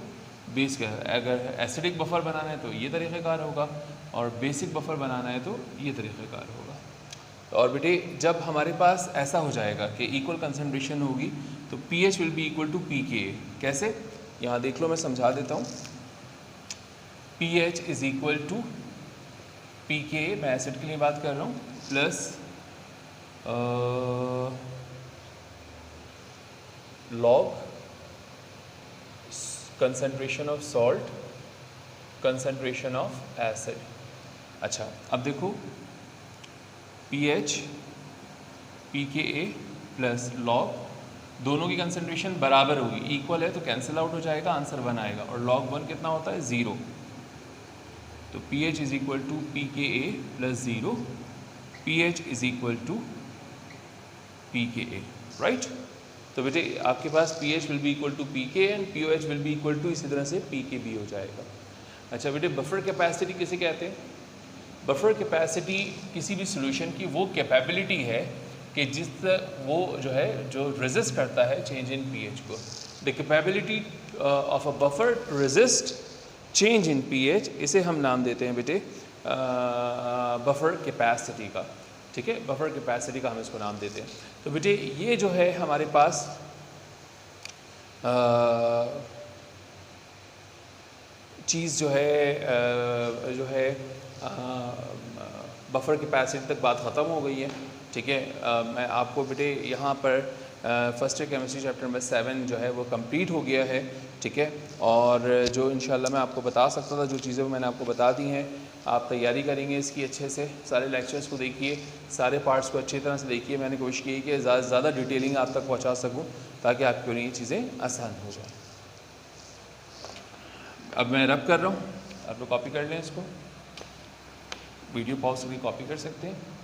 बेस के। अगर एसिडिक बफर बनाना है तो ये तरीक़ेकार होगा, और बेसिक बफर बनाना है तो ये तरीक़ेकार होगा। और बेटे जब हमारे पास ऐसा हो जाएगा कि इक्वल कंसंट्रेशन होगी तो pH will be equal to pK। कैसे, यहाँ देख लो, मैं समझा देता हूँ। pH is equal to pK, मैं एसिड के लिए बात कर रहा हूँ, plus log concentration of salt concentration of acid. अच्छा अब देखो, pH pKa प्लस लॉग, दोनों की कंसंट्रेशन बराबर होगी, इक्वल है तो कैंसिल आउट हो जाएगा, आंसर 1 आएगा। और लॉग 1 कितना होता है, 0। तो pH is equal to pKa plus 0, pH is equal to pKa, right. तो बेटे आपके पास pH will be equal to pK and POH will be equal to, इसी तरह से pK भी हो जाएगा। अच्छा बेटे बफर कैपेसिटी किसे कहते हैं? बफर कैपेसिटी किसी भी सॉल्यूशन की वो कैपेबिलिटी है कि जिस वो जो है जो रेजिस्ट करता है चेंज इन pH को। The capability of a buffer to resist change in pH, इसे हम नाम देते हैं बेटे बफर कैपेसिटी का, ठीक है। बफर कैपेसिटी का हम इसको नाम देते हैं। तो बेटे ये जो है हमारे पास चीज़ जो है बफर कैपेसिटी तक बात ख़त्म हो गई है, ठीक है। मैं आपको बेटे यहाँ पर first year chemistry chapter number 7 जो है वो कंप्लीट हो गया है, ठीक है। और जो इंशाल्लाह मैं आपको बता सकता था, जो चीज़ें मैंने आपको बता दी हैं, आप तैयारी करेंगे इसकी अच्छे से, सारे लेक्चर्स को देखिए, सारे पार्ट्स को अच्छी तरह से देखिए। मैंने कोशिश की कि ज़्यादा से ज़्यादा डिटेलिंग आप तक पहुँचा सकूँ ताकि आपके लिए चीज़ें आसान हो जाएँ। अब मैं रब कर रहा हूँ, आप लोग कॉपी कर लें इसको, वीडियो पॉज करके कॉपी कर सकते हैं।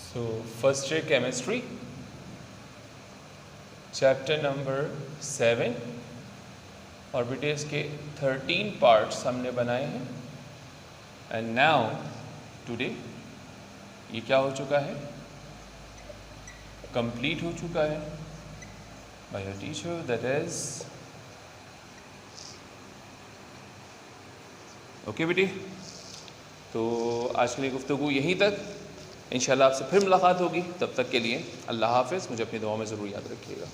So first year chemistry chapter number 7 और बेटे इसके 13 पार्ट्स हमने बनाए हैं। एंड नाउ टुडे ये क्या हो चुका है, कंप्लीट हो चुका है by your teacher, that is okay बेटे। तो आज के लिए गुफ्तगू यहीं तक, इंशाल्लाह आपसे फिर मुलाकात होगी। तब तक के लिए अल्लाह हाफ़िज़। मुझे अपनी दुआ में ज़रूर याद रखिएगा।